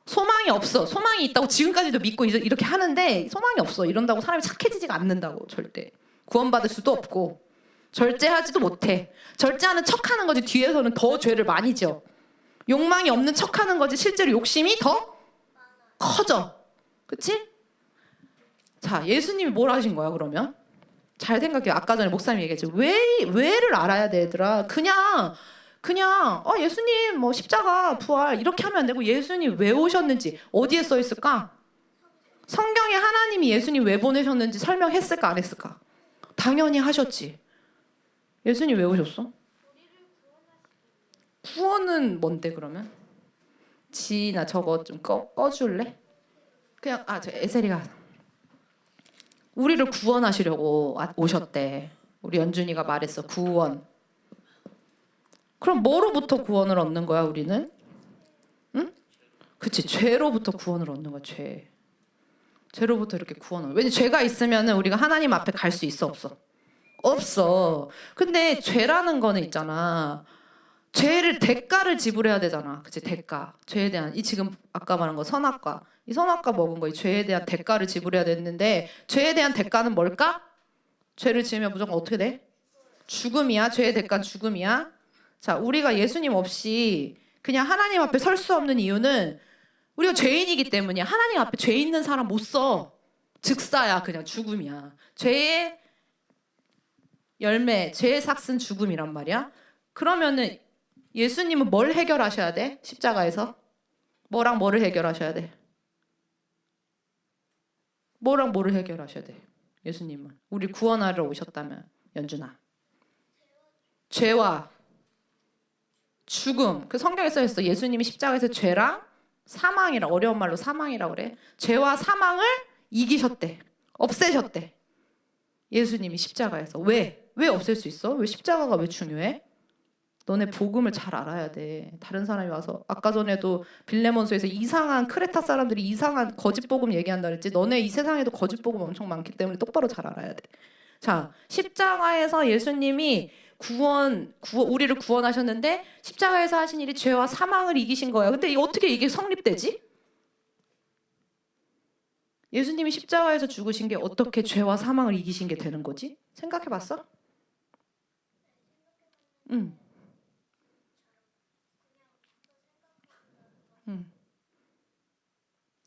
소망이 없어. 소망이 있다고 지금까지도 믿고 이렇게 하는데 소망이 없어. 이런다고 사람이 착해지지가 않는다고. 절대. 구원받을 수도 없고 절제하지도 못해. 절제하는 척하는 거지. 뒤에서는 더 죄를 많이 지어. 욕망이 없는 척하는 거지. 실제로 욕심이 더 커져. 그치? 자, 예수님이 뭘 하신 거야 그러면? 잘 생각해. 아까 전에 목사님이 얘기했지. 왜를 알아야 돼 얘들아. 그냥 예수님 뭐 십자가 부활 이렇게 하면 안 되고, 예수님 왜 오셨는지 어디에 써 있을까? 성경에 하나님이 예수님 왜 보내셨는지 설명했을까 안 했을까? 당연히 하셨지. 예수님 왜 오셨어? 구원은 뭔데 그러면? 지나 저거 좀 꺼줄래? 그냥 저 에세리가 우리를 구원하시려고 오셨대. 우리 연준이가 말했어. 구원. 그럼 뭐로부터 구원을 얻는 거야 우리는? 응? 그치, 죄로부터 구원을 얻는 거야. 죄로부터 이렇게 구원을. 왜냐면 죄가 있으면은 우리가 하나님 앞에 갈 수 있어 없어? 없어. 근데 죄라는 거는 있잖아. 죄를 대가를 지불해야 되잖아. 그치, 대가. 죄에 대한 이 지금 아까 말한 거 선악과. 이 선악과 먹은 거 이 죄에 대한 대가를 지불해야 되는데, 죄에 대한 대가는 뭘까? 죄를 지으면 무조건 어떻게 돼? 죽음이야. 죄의 대가는 죽음이야. 자, 우리가 예수님 없이 그냥 하나님 앞에 설 수 없는 이유는 우리가 죄인이기 때문이야. 하나님 앞에 죄 있는 사람 못 써. 즉사야. 그냥 죽음이야. 죄의 열매, 죄의 삭은 죽음이란 말이야. 그러면은 예수님은 뭘 해결하셔야 돼? 십자가에서? 뭐랑 뭐를 해결하셔야 돼? 뭐랑 뭐를 해결하셔야 돼? 예수님은 우리 구원하러 오셨다면, 연준아, 죄와 죽음. 그 성경에 써 있어. 예수님이 십자가에서 죄랑 사망이라, 어려운 말로 사망이라고 그래. 죄와 사망을 이기셨대. 없애셨대. 예수님이 십자가에서. 왜 없앨 수 있어? 왜 십자가가 왜 중요해? 너네 복음을 잘 알아야 돼. 다른 사람이 와서, 아까 전에도 빌레몬서에서 이상한 크레타 사람들이 이상한 거짓 복음 얘기한다 그랬지. 너네 이 세상에도 거짓 복음 엄청 많기 때문에 똑바로 잘 알아야 돼. 자, 십자가에서 예수님이 우리를 구원하셨는데 십자가에서 하신 일이 죄와 사망을 이기신 거야. 근데 어떻게 이게 성립되지? 예수님이 십자가에서 죽으신 게 어떻게 죄와 사망을 이기신 게 되는 거지? 생각해봤어? 응. 응.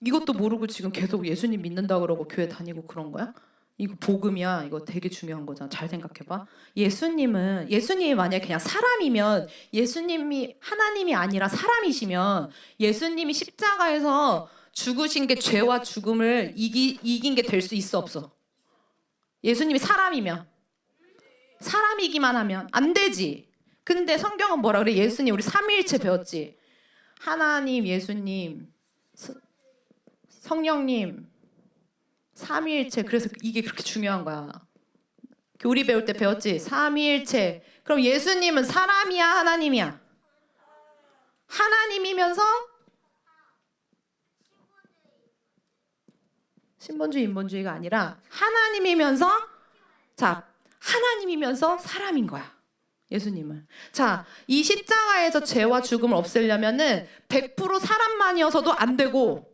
이것도 모르고 지금 계속 예수님 믿는다 그러고 교회 다니고 그런 거야? 이거 복음이야. 이거 되게 중요한 거잖아. 잘 생각해봐. 예수님이 만약에 그냥 사람이면, 예수님이 하나님이 아니라 사람이시면 예수님이 십자가에서 죽으신 게 죄와 죽음을 이긴 게 될 수 있어 없어? 예수님이 사람이기만 하면 안 되지. 근데 성경은 뭐라 그래? 예수님, 우리 삼위일체 배웠지? 하나님, 예수님, 성령님, 삼위일체. 그래서 이게 그렇게 중요한 거야. 교리 배울 때 배웠지? 삼위일체. 그럼 예수님은 사람이야, 하나님이야? 하나님이면서 신본주의, 인본주의가 아니라 하나님이면서, 자, 하나님이면서 사람인 거야. 예수님은. 자, 이 십자가에서 죄와 죽음을 없애려면은 100% 사람만이어서도 안 되고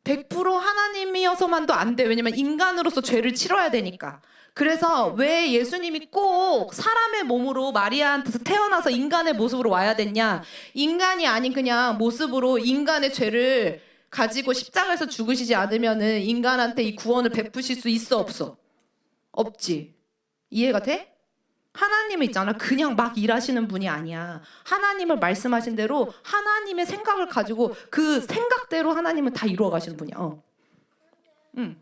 100% 하나님이어서만도 안 돼. 왜냐면 인간으로서 죄를 치러야 되니까. 그래서 왜 예수님이 꼭 사람의 몸으로 마리아한테서 태어나서 인간의 모습으로 와야 됐냐? 인간이 아닌 그냥 모습으로 인간의 죄를 가지고 십자가에서 죽으시지 않으면은 인간한테 이 구원을 베푸실 수 있어 없어? 없지. 이해가 돼? 하나님은 있잖아. 그냥 막 일하시는 분이 아니야. 하나님을 말씀하신 대로 하나님의 생각을 가지고 그 생각대로 하나님은 다 이루어 가시는 분이야. 응.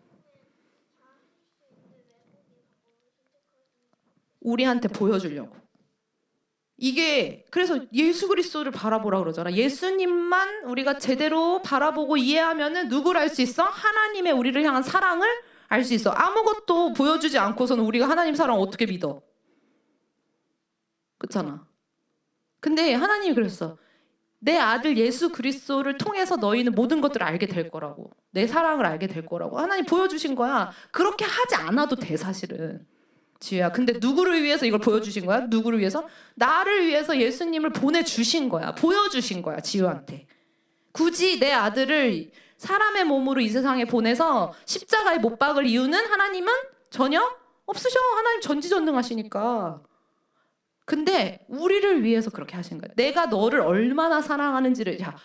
우리한테 보여주려고. 이게 그래서 예수 그리스도를 바라보라 그러잖아. 예수님만 우리가 제대로 바라보고 이해하면은 누구를 알 수 있어? 하나님의 우리를 향한 사랑을 알 수 있어. 아무것도 보여주지 않고서는 우리가 하나님 사랑을 어떻게 믿어? 그렇잖아. 근데 하나님이 그랬어. 내 아들 예수 그리스도를 통해서 너희는 모든 것들을 알게 될 거라고. 내 사랑을 알게 될 거라고. 하나님 보여주신 거야. 그렇게 하지 않아도 돼, 사실은. 지우야. 근데 누구를 위해서 이걸 보여주신 거야? 누구를 위해서? 나를 위해서 예수님을 보내주신 거야. 보여주신 거야, 지우한테. 굳이 내 아들을 사람의 몸으로 이 세상에 보내서 십자가에 못 박을 이유는 하나님은 전혀 없으셔. 하나님 전지전능하시니까. 근데 우리를 위해서 그렇게 하신 거야. 내가 너를 얼마나 사랑하는지를, 야,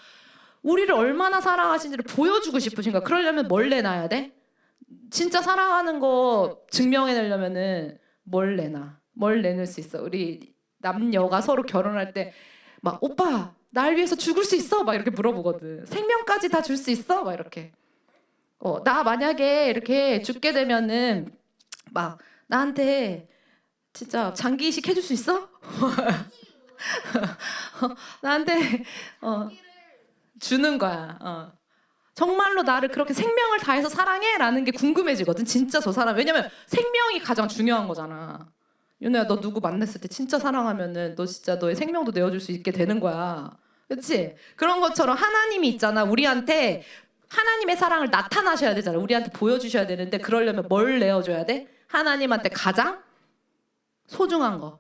우리를 얼마나 사랑하신지를 보여주고 싶으신 거야. 그러려면 뭘 내놔야 돼? 진짜 사랑하는 거 증명해내려면은 뭘 내놔? 뭘 내놓을 수 있어? 우리 남녀가 서로 결혼할 때 막 오빠 날 위해서 죽을 수 있어? 막 이렇게 물어보거든. 생명까지 다 줄 수 있어? 막 이렇게. 나 만약에 이렇게 죽게 되면은 막 나한테 진짜 장기 이식 해줄 수 있어? 나한테 주는 거야. 정말로 나를 그렇게 생명을 다해서 사랑해? 라는 게 궁금해지거든. 진짜 저 사람. 왜냐면 생명이 가장 중요한 거잖아. 윤호야, 너 누구 만났을 때 진짜 사랑하면은 너 진짜 너의 생명도 내어줄 수 있게 되는 거야. 그렇지? 그런 것처럼 하나님이 있잖아. 우리한테 하나님의 사랑을 나타나셔야 되잖아. 우리한테 보여주셔야 되는데 그러려면 뭘 내어줘야 돼? 하나님한테 가장 소중한 거,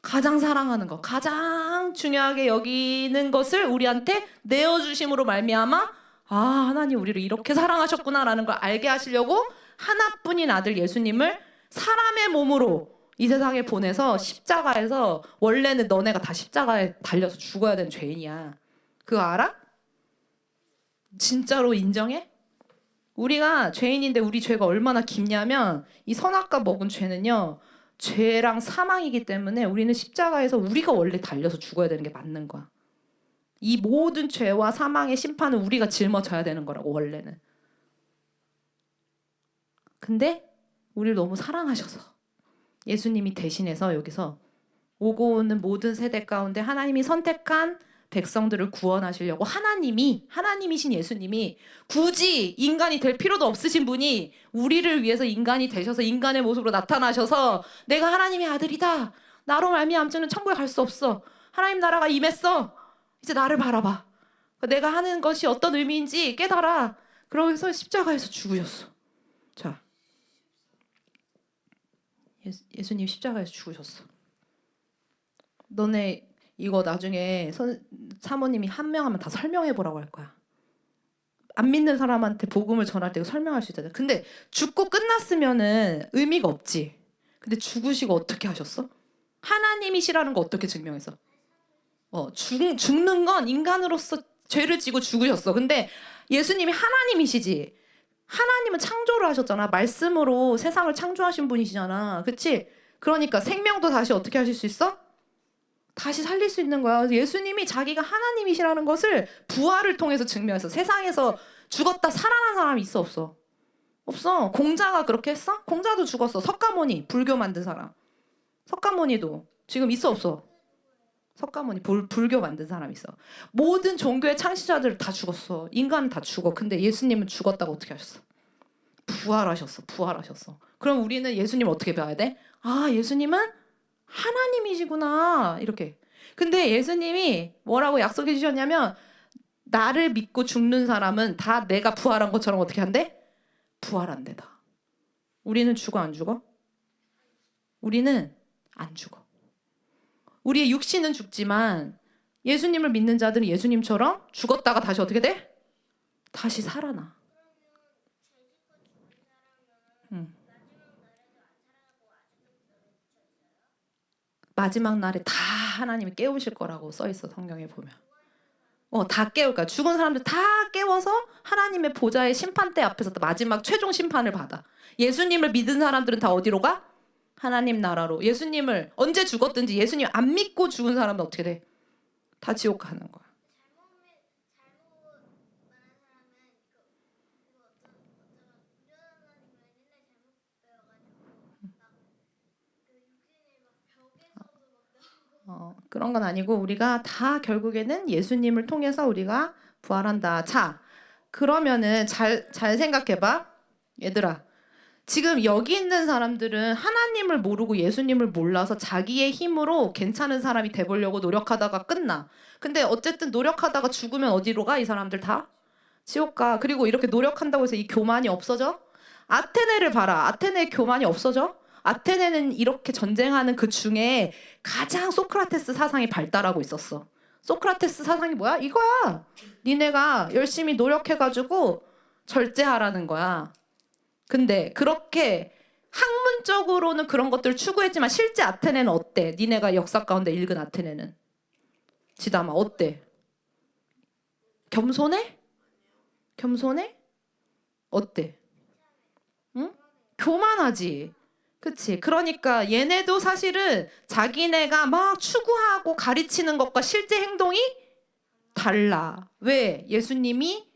가장 사랑하는 거, 가장 중요하게 여기는 것을 우리한테 내어주심으로 말미암아 하나님 우리를 이렇게 사랑하셨구나라는 걸 알게 하시려고 하나뿐인 아들 예수님을 사람의 몸으로 이 세상에 보내서 십자가에서, 원래는 너네가 다 십자가에 달려서 죽어야 되는 죄인이야. 그거 알아? 진짜로 인정해? 우리가 죄인인데 우리 죄가 얼마나 깊냐면 이 선악과 먹은 죄는요, 죄랑 사망이기 때문에 우리는 십자가에서 우리가 원래 달려서 죽어야 되는 게 맞는 거야. 이 모든 죄와 사망의 심판은 우리가 짊어져야 되는 거라고, 원래는. 근데 우리를 너무 사랑하셔서 예수님이 대신해서 여기서 오고 오는 모든 세대 가운데 하나님이 선택한 백성들을 구원하시려고 하나님이신 예수님이 굳이 인간이 될 필요도 없으신 분이 우리를 위해서 인간이 되셔서 인간의 모습으로 나타나셔서 내가 하나님의 아들이다. 나로 말미암지는 천국에 갈 수 없어. 하나님 나라가 임했어. 이제 나를 바라봐. 내가 하는 것이 어떤 의미인지 깨달아. 그러면서 십자가에서 죽으셨어. 자, 예수님 십자가에서 죽으셨어. 너네 이거 나중에 사모님이 한 명 하면 다 설명해 보라고 할 거야. 안 믿는 사람한테 복음을 전할 때 설명할 수 있잖아요. 근데 죽고 끝났으면은 의미가 없지. 근데 죽으시고 어떻게 하셨어? 하나님이시라는 거 어떻게 증명했어? 죽는 건 인간으로서 죄를 지고 죽으셨어. 근데 예수님이 하나님이시지. 하나님은 창조를 하셨잖아. 말씀으로 세상을 창조하신 분이시잖아. 그치? 그러니까 생명도 다시 어떻게 하실 수 있어? 다시 살릴 수 있는 거야. 예수님이 자기가 하나님이시라는 것을 부활을 통해서 증명했어. 세상에서 죽었다 살아난 사람이 있어, 없어? 없어. 공자가 그렇게 했어? 공자도 죽었어. 석가모니, 불교 만든 사람. 석가모니도 지금 있어, 없어? 석가모니, 불교 만든 사람 있어. 모든 종교의 창시자들 다 죽었어. 인간은 다 죽어. 근데 예수님은 죽었다고 어떻게 하셨어? 부활하셨어. 부활하셨어. 그럼 우리는 예수님 어떻게 배워야 돼? 아, 예수님은 하나님이시구나. 이렇게. 근데 예수님이 뭐라고 약속해 주셨냐면 나를 믿고 죽는 사람은 다 내가 부활한 것처럼 어떻게 한대? 부활한대다. 우리는 죽어 안 죽어? 우리는 안 죽어. 우리의 육신은 죽지만 예수님을 믿는 자들은 예수님처럼 죽었다가 다시 어떻게 돼? 다시 살아나. 마지막 날에 다 하나님이 깨우실 거라고 써 있어, 성경에 보면. 다 깨울 거야. 죽은 사람들 다 깨워서 하나님의 보좌의 심판대 앞에서 마지막 최종 심판을 받아. 예수님을 믿은 사람들은 다 어디로 가? 하나님 나라로. 예수님을 언제 죽었든지 예수님 안 믿고 죽은 사람은 어떻게 돼? 다 지옥 가는 거야. 그런 건 아니고 우리가 다 결국에는 예수님을 통해서 우리가 부활한다. 자, 그러면은 잘 생각해봐. 얘들아. 지금 여기 있는 사람들은 하나님을 모르고 예수님을 몰라서 자기의 힘으로 괜찮은 사람이 돼보려고 노력하다가 끝나. 근데 어쨌든 노력하다가 죽으면 어디로 가? 이 사람들 다? 지옥 가. 그리고 이렇게 노력한다고 해서 이 교만이 없어져? 아테네를 봐라. 아테네의 교만이 없어져? 아테네는 이렇게 전쟁하는 그 중에 가장 소크라테스 사상이 발달하고 있었어. 소크라테스 사상이 뭐야? 이거야. 니네가 열심히 노력해가지고 절제하라는 거야. 근데 그렇게 학문적으로는 그런 것들을 추구했지만 실제 아테네는 어때? 니네가 역사 가운데 읽은 아테네는. 지담아 어때? 겸손해? 겸손해? 어때? 응? 교만하지. 그치? 그러니까 얘네도 사실은 자기네가 막 추구하고 가르치는 것과 실제 행동이 달라. 왜? 예수님이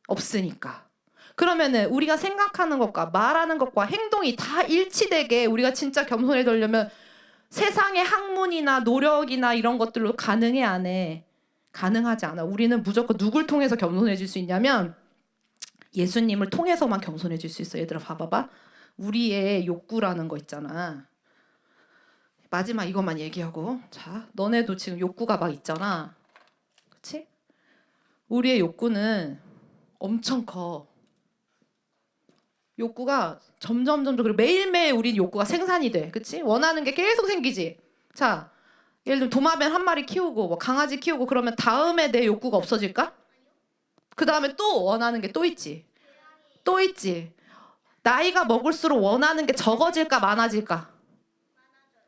없으니까. 그러면은 우리가 생각하는 것과 말하는 것과 행동이 다 일치되게 우리가 진짜 겸손해지려면 세상의 학문이나 노력이나 이런 것들로 가능해 안 해? 가능하지 않아. 우리는 무조건 누굴 통해서 겸손해질 수 있냐면 예수님을 통해서만 겸손해질 수 있어. 얘들아 봐봐봐. 우리의 욕구라는 거 있잖아. 마지막 이것만 얘기하고 자, 너네도 지금 욕구가 막 있잖아. 그치? 우리의 욕구는 엄청 커. 욕구가 점점 그리고 매일매일 우리 욕구가 생산이 돼. 그치? 원하는 게 계속 생기지. 자, 예를 들면 도마뱀 한 마리 키우고 뭐 강아지 키우고 그러면 다음에 내 욕구가 없어질까? 그 다음에 또 원하는 게 또 있지. 또 있지. 나이가 먹을수록 원하는 게 적어질까 많아질까?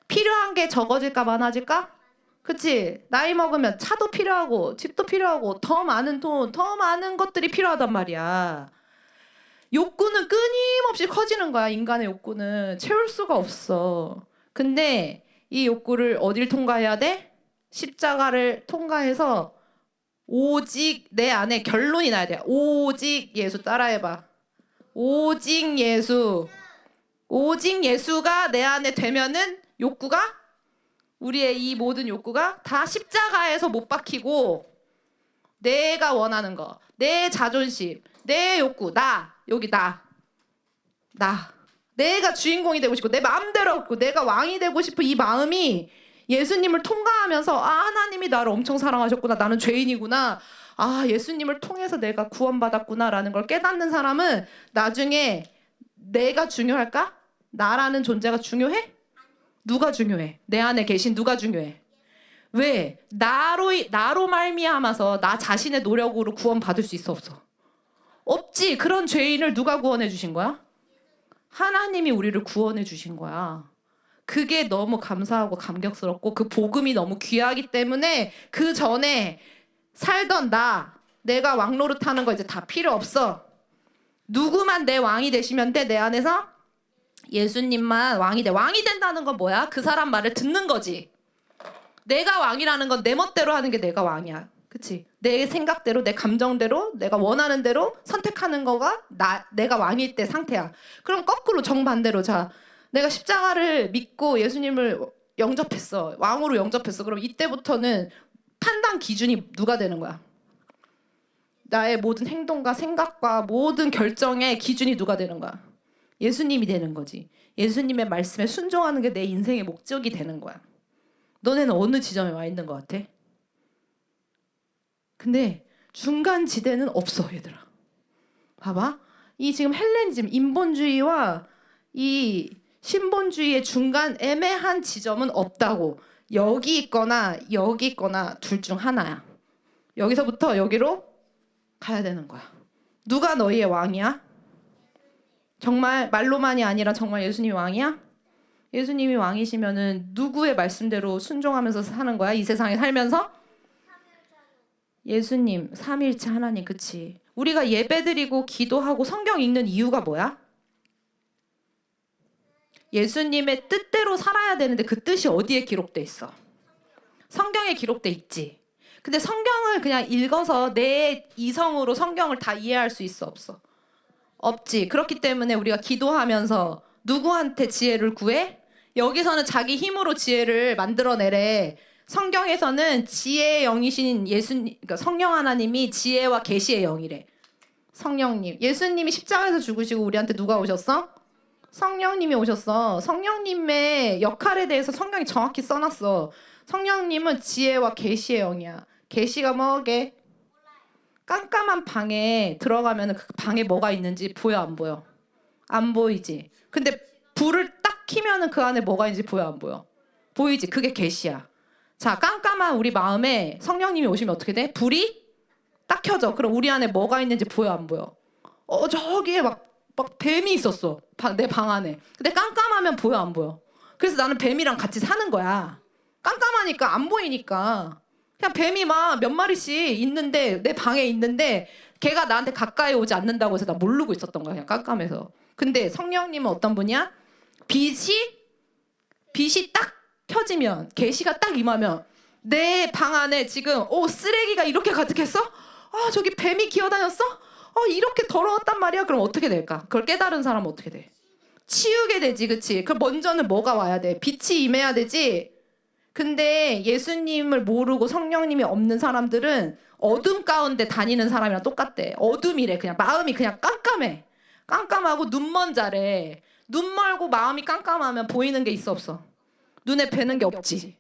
필요한 게 적어질까 많아질까? 그치? 나이 먹으면 차도 필요하고 집도 필요하고 더 많은 돈, 더 많은 것들이 필요하단 말이야. 욕구는 끊임없이 커지는 거야. 인간의 욕구는 채울 수가 없어. 근데 이 욕구를 어딜 통과해야 돼? 십자가를 통과해서 오직 내 안에 결론이 나야 돼. 오직 예수. 따라해봐. 오직 예수. 오직 예수가 내 안에 되면은 욕구가, 우리의 이 모든 욕구가 다 십자가에서 못 박히고 내가 원하는 거, 내 자존심, 내 욕구, 여기 내가 주인공이 되고 싶고 내 마음대로 없고 내가 왕이 되고 싶은 이 마음이 예수님을 통과하면서 하나님이 나를 엄청 사랑하셨구나. 나는 죄인이구나. 예수님을 통해서 내가 구원받았구나 라는 걸 깨닫는 사람은 나중에 내가 중요할까? 나라는 존재가 중요해? 누가 중요해? 내 안에 계신 누가 중요해? 왜? 나로 말미암아서 나 자신의 노력으로 구원받을 수 있어 없어? 없지. 그런 죄인을 누가 구원해 주신 거야? 하나님이 우리를 구원해 주신 거야. 그게 너무 감사하고 감격스럽고 그 복음이 너무 귀하기 때문에 그 전에 살던 내가 왕 노릇하는 거 이제 다 필요 없어. 누구만 내 왕이 되시면 돼. 내 안에서 예수님만 왕이 돼. 왕이 된다는 건 뭐야? 그 사람 말을 듣는 거지. 내가 왕이라는 건 내 멋대로 하는 게 내가 왕이야. 그치? 내 생각대로, 내 감정대로, 내가 원하는 대로 선택하는 거가 내가 왕일 때 상태야. 그럼 거꾸로 정반대로 자, 내가 십자가를 믿고 예수님을 영접했어. 왕으로 영접했어. 그럼 이때부터는 판단 기준이 누가 되는 거야? 나의 모든 행동과 생각과 모든 결정의 기준이 누가 되는 거야? 예수님이 되는 거지. 예수님의 말씀에 순종하는 게 내 인생의 목적이 되는 거야. 너네는 어느 지점에 와 있는 것 같아? 근데 중간 지대는 없어, 얘들아. 봐봐. 이 지금 헬레니즘, 인본주의와 이 신본주의의 중간 애매한 지점은 없다고. 여기 있거나 둘 중 하나야. 여기서부터 여기로 가야 되는 거야. 누가 너희의 왕이야? 정말 말로만이 아니라 정말 예수님이 왕이야? 예수님이 왕이시면은 누구의 말씀대로 순종하면서 사는 거야? 이 세상에 살면서? 예수님, 삼위일체 하나님, 그치? 우리가 예배드리고 기도하고 성경 읽는 이유가 뭐야? 예수님의 뜻대로 살아야 되는데 그 뜻이 어디에 기록돼 있어? 성경에 기록돼 있지. 근데 성경을 그냥 읽어서 내 이성으로 성경을 다 이해할 수 있어, 없어? 없지. 그렇기 때문에 우리가 기도하면서 누구한테 지혜를 구해? 여기서는 자기 힘으로 지혜를 만들어내래. 성경에서는 지혜의 영이신 예수님, 그러니까 성령 하나님이 지혜와 계시의 영이래. 성령님. 예수님이 십자가에서 죽으시고 우리한테 누가 오셨어? 성령님이 오셨어. 성령님의 역할에 대해서 성경이 정확히 써놨어. 성령님은 지혜와 계시의 영이야. 계시가 뭐게? 깜깜한 방에 들어가면 그 방에 뭐가 있는지 보여, 안 보여? 안 보이지. 근데 불을 딱 켜면은 그 안에 뭐가 있는지 보여, 안 보여? 보이지. 그게 계시야. 자, 깜깜한 우리 마음에 성령님이 오시면 어떻게 돼? 불이 딱 켜져. 그럼 우리 안에 뭐가 있는지 보여, 안 보여? 저기에 막 뱀이 있었어. 내 방 안에. 근데 깜깜하면 보여, 안 보여? 그래서 나는 뱀이랑 같이 사는 거야. 깜깜하니까 안 보이니까. 그냥 뱀이 막 몇 마리씩 있는데 내 방에 있는데 걔가 나한테 가까이 오지 않는다고 해서 나 모르고 있었던 거야. 그냥 깜깜해서. 근데 성령님은 어떤 분이야? 빛이 딱 켜지면, 계시가 딱 임하면 내 방 안에 지금 쓰레기가 이렇게 가득했어? 저기 뱀이 기어다녔어? 이렇게 더러웠단 말이야? 그럼 어떻게 될까? 그걸 깨달은 사람은 어떻게 돼? 치우게 되지, 그치? 그럼 먼저는 뭐가 와야 돼? 빛이 임해야 되지? 근데 예수님을 모르고 성령님이 없는 사람들은 어둠 가운데 다니는 사람이랑 똑같대. 어둠이래. 그냥 마음이 그냥 깜깜해. 깜깜하고 눈먼 자래. 눈 멀고 마음이 깜깜하면 보이는 게 있어, 없어? 눈에 뵈는 게 없지.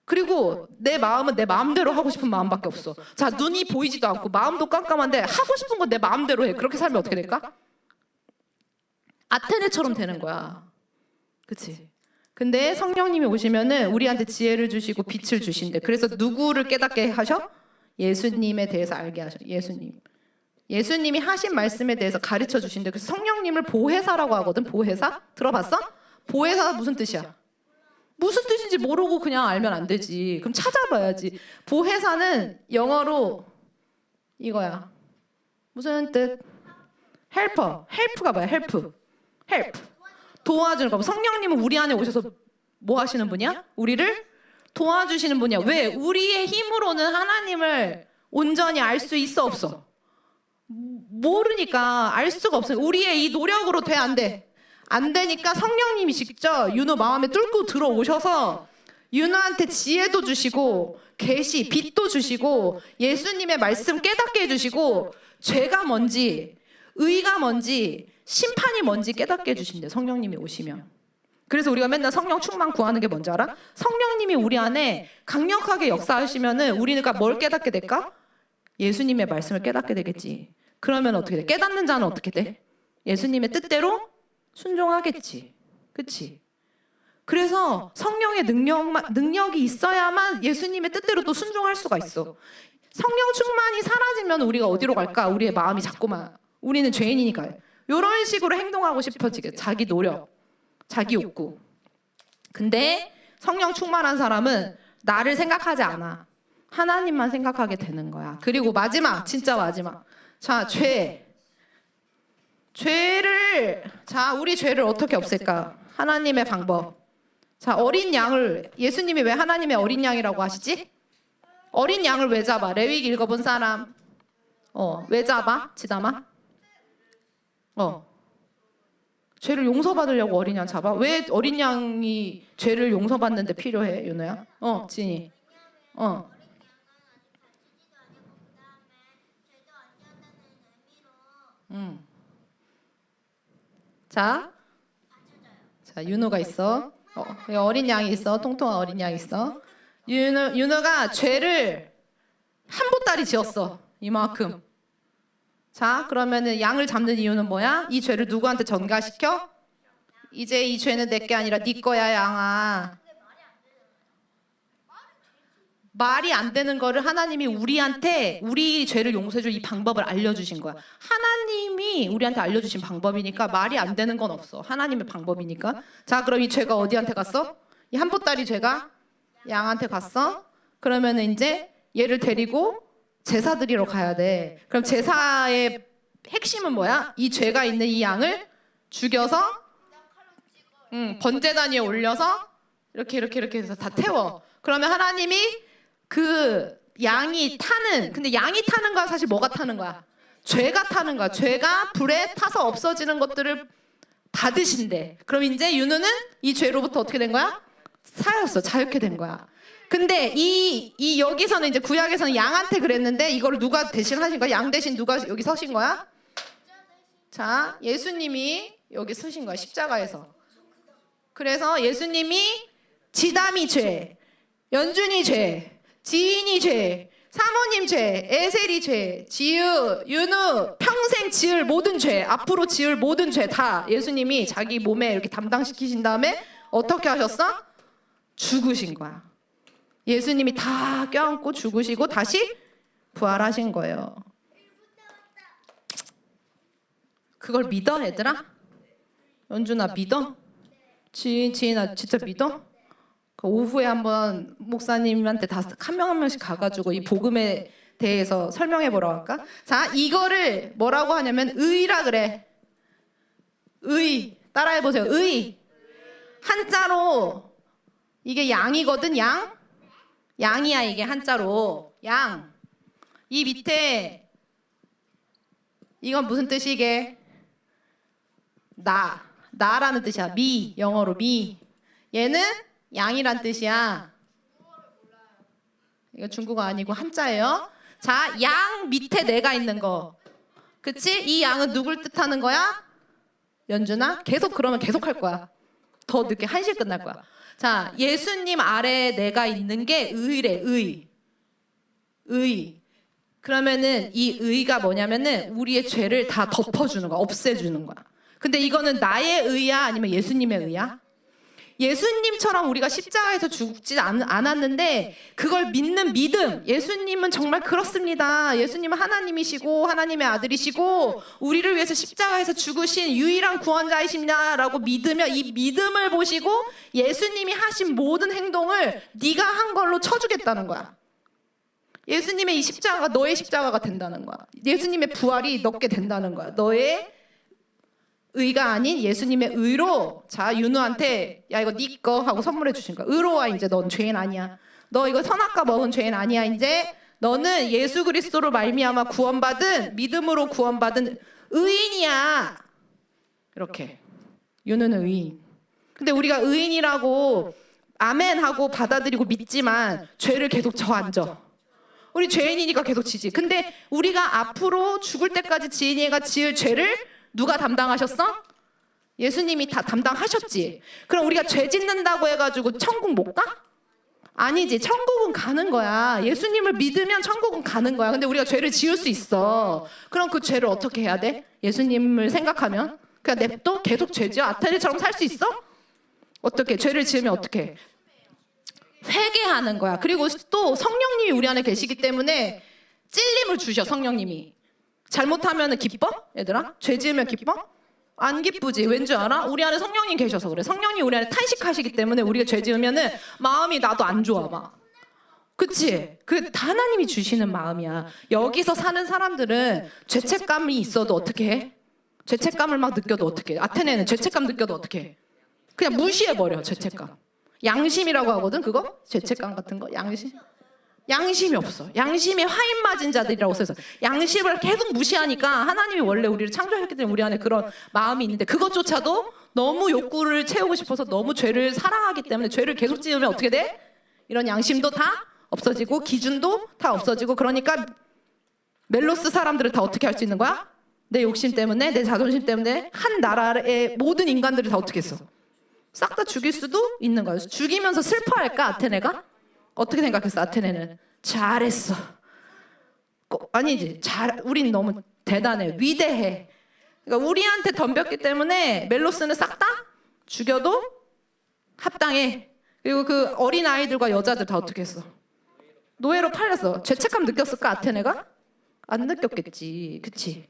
그리고 내 마음은 내 마음대로 하고 싶은 마음밖에 없어. 자, 눈이 보이지도 않고 마음도 깜깜한데 하고 싶은 건 내 마음대로 해. 그렇게 살면 어떻게 될까? 아테네처럼 되는 거야. 그치? 근데 성령님이 오시면은 우리한테 지혜를 주시고 빛을 주신대. 그래서 누구를 깨닫게 하셔? 예수님에 대해서 알게 하셔. 예수님이 하신 말씀에 대해서 가르쳐 주신대. 그래서 성령님을 보혜사라고 하거든. 보혜사? 들어봤어? 보혜사가 무슨 뜻이야? 무슨 뜻인지 모르고 그냥 알면 안 되지. 그럼 찾아봐야지. 보혜사는 영어로 이거야. 무슨 뜻? 헬퍼. 헬프가 뭐야? 헬프. 도와주는 거. 성령님은 우리 안에 오셔서 뭐 하시는 분이야? 우리를 도와주시는 분이야. 왜? 우리의 힘으로는 하나님을 온전히 알 수 있어, 없어? 모르니까 알 수가 없어요. 우리의 이 노력으로 돼, 안 돼? 안 되니까 성령님이 직접 윤호 마음에 뚫고 들어오셔서 윤호한테 지혜도 주시고 계시, 빛도 주시고 예수님의 말씀 깨닫게 해주시고 죄가 뭔지, 의가 뭔지, 심판이 뭔지 깨닫게 해주신대. 성령님이 오시면. 그래서 우리가 맨날 성령 충만 구하는 게 뭔지 알아? 성령님이 우리 안에 강력하게 역사하시면은 우리가 뭘 깨닫게 될까? 예수님의 말씀을 깨닫게 되겠지. 그러면 어떻게 돼? 깨닫는 자는 어떻게 돼? 예수님의 뜻대로 순종하겠지. 그치? 그래서 성령의 능력이 있어야만 예수님의 뜻대로 또 순종할 수가 있어. 성령 충만이 사라지면 우리가 어디로 갈까? 우리의 마음이 자꾸만 우리는 죄인이니까. 이런 식으로 행동하고 싶어지게. 자기 노력, 자기 욕구. 근데 성령 충만한 사람은 나를 생각하지 않아. 하나님만 생각하게 되는 거야. 그리고 마지막, 진짜 마지막. 자, 우리 죄를 어떻게 없앨까? 하나님의 방법. 자, 어린 양을, 예수님이 왜 하나님의 어린 양이라고 하시지? 어린 양을 왜 잡아? 레위기 읽어본 사람. 왜 잡아? 지담아? 죄를 용서받으려고 어린 양 잡아? 왜 어린 양이 죄를 용서받는데 필요해, 윤호야? 진이. 자, 윤호가 있어. 어린 양이 있어. 통통한 어린 양이 있어. 윤호가 죄를 한 보따리 지었어. 이만큼. 자, 그러면은 양을 잡는 이유는 뭐야? 이 죄를 누구한테 전가시켜? 이제 이 죄는 내게 아니라 네 거야, 양아. 말이 안 되는 거를 하나님이 우리한테 우리 죄를 용서해줄 이 방법을 알려주신 거야. 하나님이 우리한테 알려주신 방법이니까 말이 안 되는 건 없어. 하나님의 방법이니까. 자, 그럼 이 죄가 어디한테 갔어? 이 한 보따리 죄가 양한테 갔어. 그러면은 이제 얘를 데리고 제사 드리러 가야 돼. 그럼 제사의 핵심은 뭐야? 이 죄가 있는 이 양을 죽여서 번제단 위에 올려서 이렇게 해서 다 태워. 그러면 하나님이 그 양이 타는, 근데 양이 타는 거야, 사실 뭐가 타는 거야? 죄가 타는 거야. 죄가 불에 타서 없어지는 것들을 받으신대. 그럼 이제 윤우는 이 죄로부터 어떻게 된 거야? 사였어. 자유케 된 거야. 근데 이 여기서는 이제 구약에서는 양한테 그랬는데 이걸 누가 대신 하신 거야? 양 대신 누가 여기 서신 거야? 자, 예수님이 여기 서신 거야. 십자가에서. 그래서 예수님이 지담이 죄, 연준이 죄, 지인이 죄, 사모님 죄, 에셀이 죄, 지읒, 윤우, 평생 지을 모든 죄, 앞으로 지을 모든 죄 다 예수님이 자기 몸에 이렇게 담당시키신 다음에 어떻게 하셨어? 죽으신 거야. 예수님이 다 껴안고 죽으시고 다시 부활하신 거예요. 그걸 믿어, 얘들아? 연준아, 믿어? 지인아, 진짜 믿어? 그 오후에 한번 목사님한테 다 한 명 한 명씩 가가지고 이 복음에 대해서 설명해 보라고 할까? 자, 이거를 뭐라고 하냐면 의라 그래. 의. 따라해 보세요. 의. 한자로 이게 양이거든, 양. 양이야, 이게 한자로. 양. 이 밑에 이건 무슨 뜻이 이게? 나라는 뜻이야. 미. 영어로 미. 얘는 양이란 뜻이야. 이거 중국어 아니고 한자예요. 자, 양 밑에 내가 있는 거. 그치? 이 양은 누굴 뜻하는 거야? 연준아? 계속 그러면 계속 할 거야. 더 늦게 1시에 끝날 거야. 자, 예수님 아래에 내가 있는 게 의래. 의. 그러면은 이 의가 뭐냐면은 우리의 죄를 다 덮어주는 거야. 없애주는 거야. 근데 이거는 나의 의야? 아니면 예수님의 의야? 예수님처럼 우리가 십자가에서 죽지 않았는데 그걸 믿는 믿음. 예수님은 정말 그렇습니다. 예수님은 하나님이시고 하나님의 아들이시고 우리를 위해서 십자가에서 죽으신 유일한 구원자이십니다라고 믿으며 이 믿음을 보시고 예수님이 하신 모든 행동을 네가 한 걸로 쳐주겠다는 거야. 예수님의 이 십자가가 너의 십자가가 된다는 거야. 예수님의 부활이 넣게 된다는 거야. 너의 의가 아닌 예수님의 의로. 자, 윤우한테 야 이거 네 거 하고 선물해 주신 거야. 의로와 이제 넌 죄인 아니야. 너 이거 선악과 먹은 죄인 아니야. 이제 너는 예수 그리스도로 말미암아 구원받은, 믿음으로 구원받은 의인이야. 이렇게. 윤우는 의인. 근데 우리가 의인이라고 아멘 하고 받아들이고 믿지만 죄를 계속 저앉아. 우리 죄인이니까 계속 지지. 근데 우리가 앞으로 죽을 때까지 지인이가 지을 죄를 누가 담당하셨어? 예수님이 다 담당하셨지. 그럼 우리가 죄 짓는다고 해가지고 천국 못 가? 아니지. 천국은 가는 거야. 예수님을 믿으면 천국은 가는 거야. 근데 우리가 죄를 지을 수 있어. 그럼 그 죄를 어떻게 해야 돼? 예수님을 생각하면? 그냥 냅둬? 계속 죄 지어? 아타리처럼 살 수 있어? 어떻게? 죄를 지으면 어떻게? 회개하는 거야. 그리고 또 성령님이 우리 안에 계시기 때문에 찔림을 주셔. 성령님이. 잘못하면 기뻐? 얘들아? 죄 지으면 기뻐? 안 기쁘지. 왠지 알아? 우리 안에 성령이 계셔서 그래. 성령이 우리 안에 탄식하시기 때문에 우리가 죄 지으면은 마음이 나도 안 좋아 막. 그치? 그게 다 하나님이 주시는 마음이야. 여기서 사는 사람들은 죄책감이 있어도 어떻게 해? 죄책감을 막 느껴도 어떻게 해? 아테네는 죄책감 느껴도 어떻게 해? 그냥 무시해버려 죄책감. 양심이라고 하거든 그거? 죄책감 같은 거? 양심이 없어. 양심이 화인 맞은 자들이라고 써서 양심을 계속 무시하니까 하나님이 원래 우리를 창조했기 때문에 우리 안에 그런 마음이 있는데 그것조차도 너무 욕구를 채우고 싶어서 너무 죄를 사랑하기 때문에 죄를 계속 지으면 어떻게 돼? 이런 양심도 다 없어지고 기준도 다 없어지고 그러니까 멜로스 사람들을 다 어떻게 할 수 있는 거야? 내 욕심 때문에 내 자존심 때문에 한 나라의 모든 인간들을 다 어떻게 했어? 싹 다 죽일 수도 있는 거야. 죽이면서 슬퍼할까 아테네가? 어떻게 생각했어 아테네는? 잘했어. 아니지. 우린 너무 대단해. 위대해. 그러니까 우리한테 덤볐기 때문에 멜로스는 싹 다 죽여도 합당해. 그리고 그 어린 아이들과 여자들 다 어떻게 했어? 노예로 팔렸어. 죄책감 느꼈을까 아테네가? 안 느꼈겠지. 그치?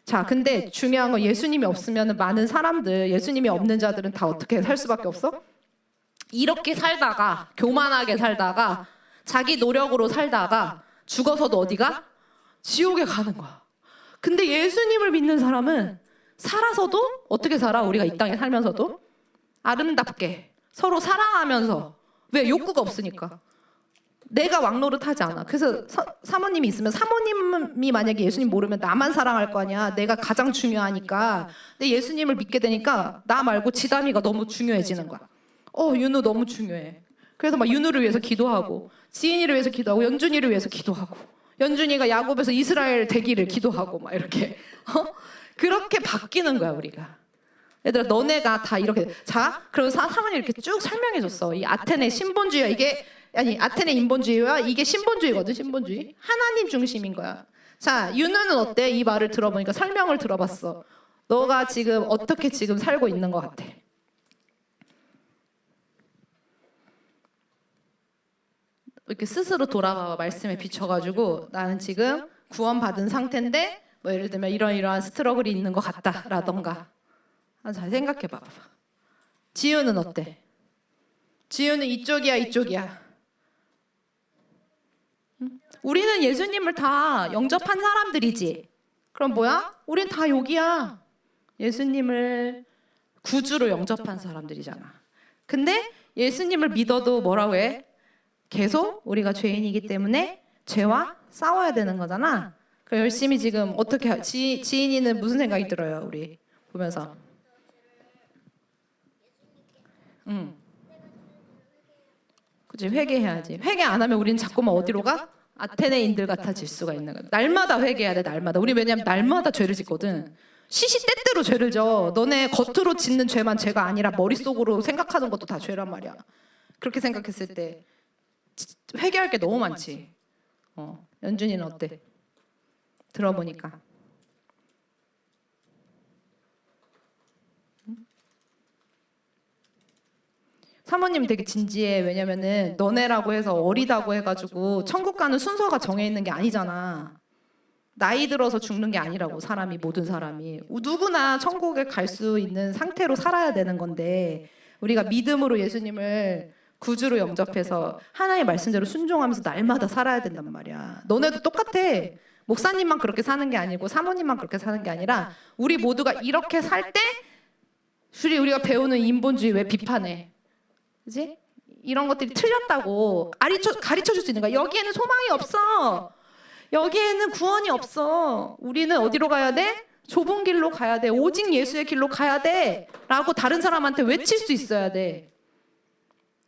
자, 근데 중요한 건 예수님이 없으면 많은 사람들, 예수님이 없는 자들은 다 어떻게 살 수밖에 없어? 이렇게 살다가 교만하게 살다가 자기 노력으로 살다가 죽어서도 어디가? 지옥에 가는 거야. 근데 예수님을 믿는 사람은 살아서도 어떻게 살아? 우리가 이 땅에 살면서도 아름답게 서로 사랑하면서 왜? 욕구가 없으니까. 내가 왕노릇하지 않아. 그래서 사모님이 있으면 사모님이 만약에 예수님 모르면 나만 사랑할 거 아니야. 내가 가장 중요하니까. 근데 예수님을 믿게 되니까 나 말고 지담이가 너무 중요해지는 거야. 윤우 너무 중요해. 그래서 막 윤우를 위해서 기도하고 지인이를 위해서 기도하고 연준이를 위해서 기도하고 연준이가 야곱에서 이스라엘 되기를 기도하고 막 이렇게 그렇게 바뀌는 거야 우리가. 얘들아 너네가 다 이렇게 자 그럼 사모님 이렇게 쭉 설명해줬어. 이 아테네 신본주의야 이게 아니 아테네 인본주의와 이게 신본주의거든. 신본주의 하나님 중심인 거야. 자 윤우는 어때? 이 말을 들어보니까 설명을 들어봤어. 너가 지금 어떻게 지금 살고 있는 것 같아? 이렇게 스스로 돌아봐 말씀에 비춰가지고 나는 지금 구원받은 상태인데 뭐 예를 들면 이러한 스트러글이 있는 것 같다라던가 잘 생각해봐. 지우는 어때? 지우는 이쪽이야 이쪽이야? 우리는 예수님을 다 영접한 사람들이지. 그럼 뭐야? 우린 다 여기야. 예수님을 구주로 영접한 사람들이잖아. 근데 예수님을 믿어도 뭐라고 해? 계속 우리가 죄인이기 때문에 죄와 싸워야 되는 거잖아. 그 열심히 지금 어떻게 지인이는 무슨 생각이 들어요? 우리 보면서. 그치 회개해야지. 회개 안 하면 우리는 자꾸만 어디로 가? 아테네인들 같아질 수가 있는 거야. 날마다 회개해야 돼. 날마다. 우리 왜냐면 날마다 죄를 짓거든. 시시때때로 죄를 져. 너네 겉으로 짓는 죄만 죄가 아니라 머릿속으로 생각하는 것도 다 죄란 말이야. 그렇게 생각했을 때 회개할 게 너무 많지. 연준이는 어때? 들어보니까. 사모님 되게 진지해. 왜냐면은 너네라고 해서 어리다고 해가지고 천국 가는 순서가 정해 있는 게 아니잖아. 나이 들어서 죽는 게 아니라고. 사람이 모든 사람이 누구나 천국에 갈 수 있는 상태로 살아야 되는 건데 우리가 믿음으로 예수님을 구주로 영접해서 하나님의 말씀대로 순종하면서 날마다 살아야 된단 말이야. 너네도 똑같아. 목사님만 그렇게 사는 게 아니고 사모님만 그렇게 사는 게 아니라 우리 모두가 이렇게 살 때 우리가 배우는 인본주의 왜 비판해? 그지? 이런 것들이 틀렸다고 가르쳐줄 수 있는 거야. 여기에는 소망이 없어. 여기에는 구원이 없어. 우리는 어디로 가야 돼? 좁은 길로 가야 돼. 오직 예수의 길로 가야 돼. 라고 다른 사람한테 외칠 수 있어야 돼.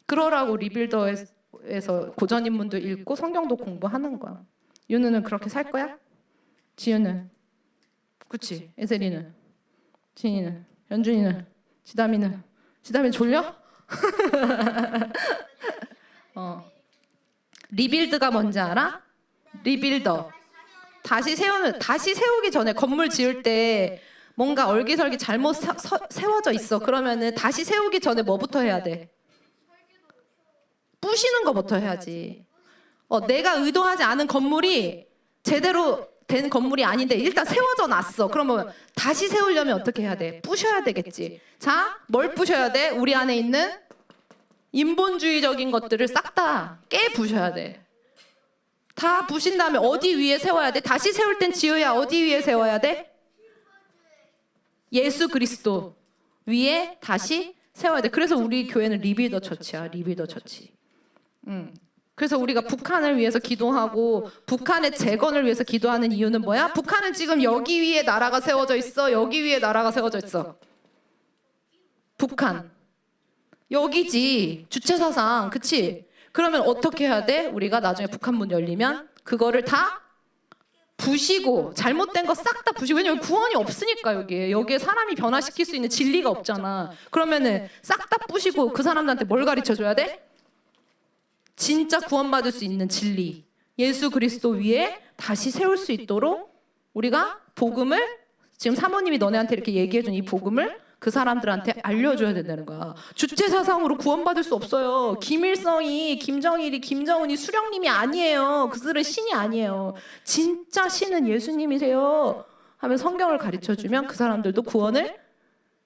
그러라고 리빌더에서 고전 인문도 읽고 성경도 공부하는 거야. 윤우는 그렇게 살 거야? 지윤은? 그치? 에셀이는? 진이는? 연준이는? 지담이는? 지담이 졸려? 리빌드가 뭔지 알아? 리빌더. 다시 세우기 전에 건물 지을 때 뭔가 얼기설기 잘못 세워져 있어. 그러면은 다시 세우기 전에 뭐부터 해야 돼? 부시는 거부터 해야지. 내가 의도하지 않은 건물이 제대로 된 건물이 아닌데 일단 세워져 놨어. 그러면 다시 세우려면 어떻게 해야 돼? 부셔야 되겠지. 자, 뭘 부셔야 돼? 우리 안에 있는 인본주의적인 것들을 싹 다 깨부셔야 돼. 다 부신 다음에 어디 위에 세워야 돼? 다시 세울 땐 지우야 어디 위에 세워야 돼? 예수 그리스도 위에 다시 세워야 돼. 그래서 우리 교회는 리빌더 처치야. 리빌더 처치. 그래서 우리가 북한을 위해서 기도하고 북한의 재건을 위해서 기도하는 이유는 뭐야? 북한은 지금 여기 위에 나라가 세워져 있어. 여기 위에 나라가 세워져 있어. 북한. 여기지. 주체사상. 그치? 그러면 어떻게 해야 돼? 우리가 나중에 북한 문 열리면 그거를 다 부시고 잘못된 거 싹 다 부시고. 왜냐면 구원이 없으니까 여기에 사람이 변화시킬 수 있는 진리가 없잖아. 그러면은 싹 다 부시고 그 사람들한테 뭘 가르쳐줘야 돼? 진짜 구원받을 수 있는 진리, 예수 그리스도 위에 다시 세울 수 있도록 우리가 복음을, 지금 사모님이 너네한테 이렇게 얘기해준 이 복음을 그 사람들한테 알려줘야 된다는 거야. 주체사상으로 구원받을 수 없어요. 김일성이, 김정일이, 김정은이 수령님이 아니에요. 그들은 신이 아니에요. 진짜 신은 예수님이세요 하면 성경을 가르쳐주면 그 사람들도 구원을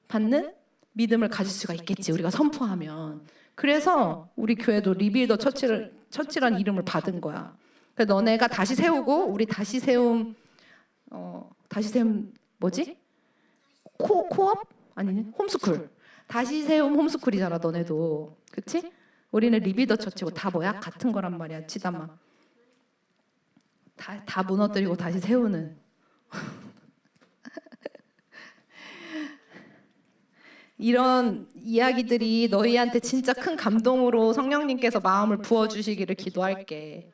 받는 믿음을 가질 수가 있겠지, 우리가 선포하면. 그래서 우리 교회도 리빌더 처치란 이름을 받은 거야. 그래서 너네가 다시 세우고 우리 다시 세움 뭐지? 코업? 아니네, 홈스쿨. 다시 세움 홈스쿨이잖아 너네도. 그치? 우리는 리빌더 처치고 다 뭐야? 같은 거란 말이야. 치담아. 다 무너뜨리고 다시 세우는. 이런 이야기들이 너희한테 진짜 큰 감동으로 성령님께서 마음을 부어주시기를 기도할게.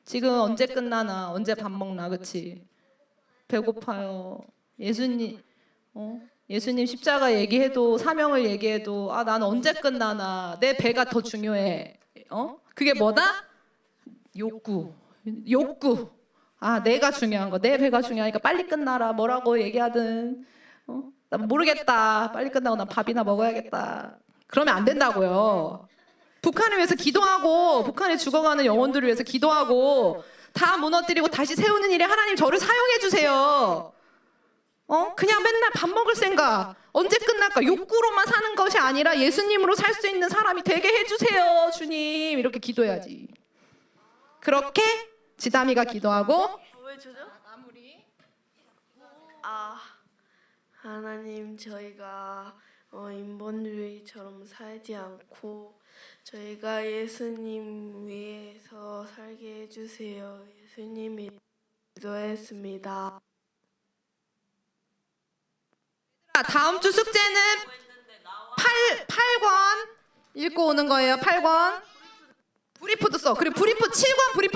지금 언제 끝나나? 언제 밥 먹나? 그치? 배고파요. 예수님 십자가 얘기해도, 사명을 얘기해도, 난 언제 끝나나? 내 배가 더 중요해. 그게 뭐다? 욕구. 내가 중요한 거. 내 배가 중요하니까 빨리 끝나라. 뭐라고 얘기하든. 나 모르겠다. 빨리 끝나고 나 밥이나 먹어야겠다. 그러면 안 된다고요. 북한을 위해서 기도하고, 북한에 죽어가는 영혼들을 위해서 기도하고, 다 무너뜨리고 다시 세우는 일에 하나님 저를 사용해 주세요. 그냥 맨날 밥 먹을 생각, 언제 끝날까? 욕구로만 사는 것이 아니라 예수님으로 살 수 있는 사람이 되게 해주세요, 주님. 이렇게 기도해야지. 그렇게 지담이가 기도하고. 왜 저죠? 하나님, 저희가 인본주의처럼 살지 않고 저희가 예수님 위해서 살게 해주세요. 예수님이 기도했습니다. 다음 주 숙제는 8권 읽고 오는 거예요. 8권. 브리프도 써. 그리고 브리프 7권 브리프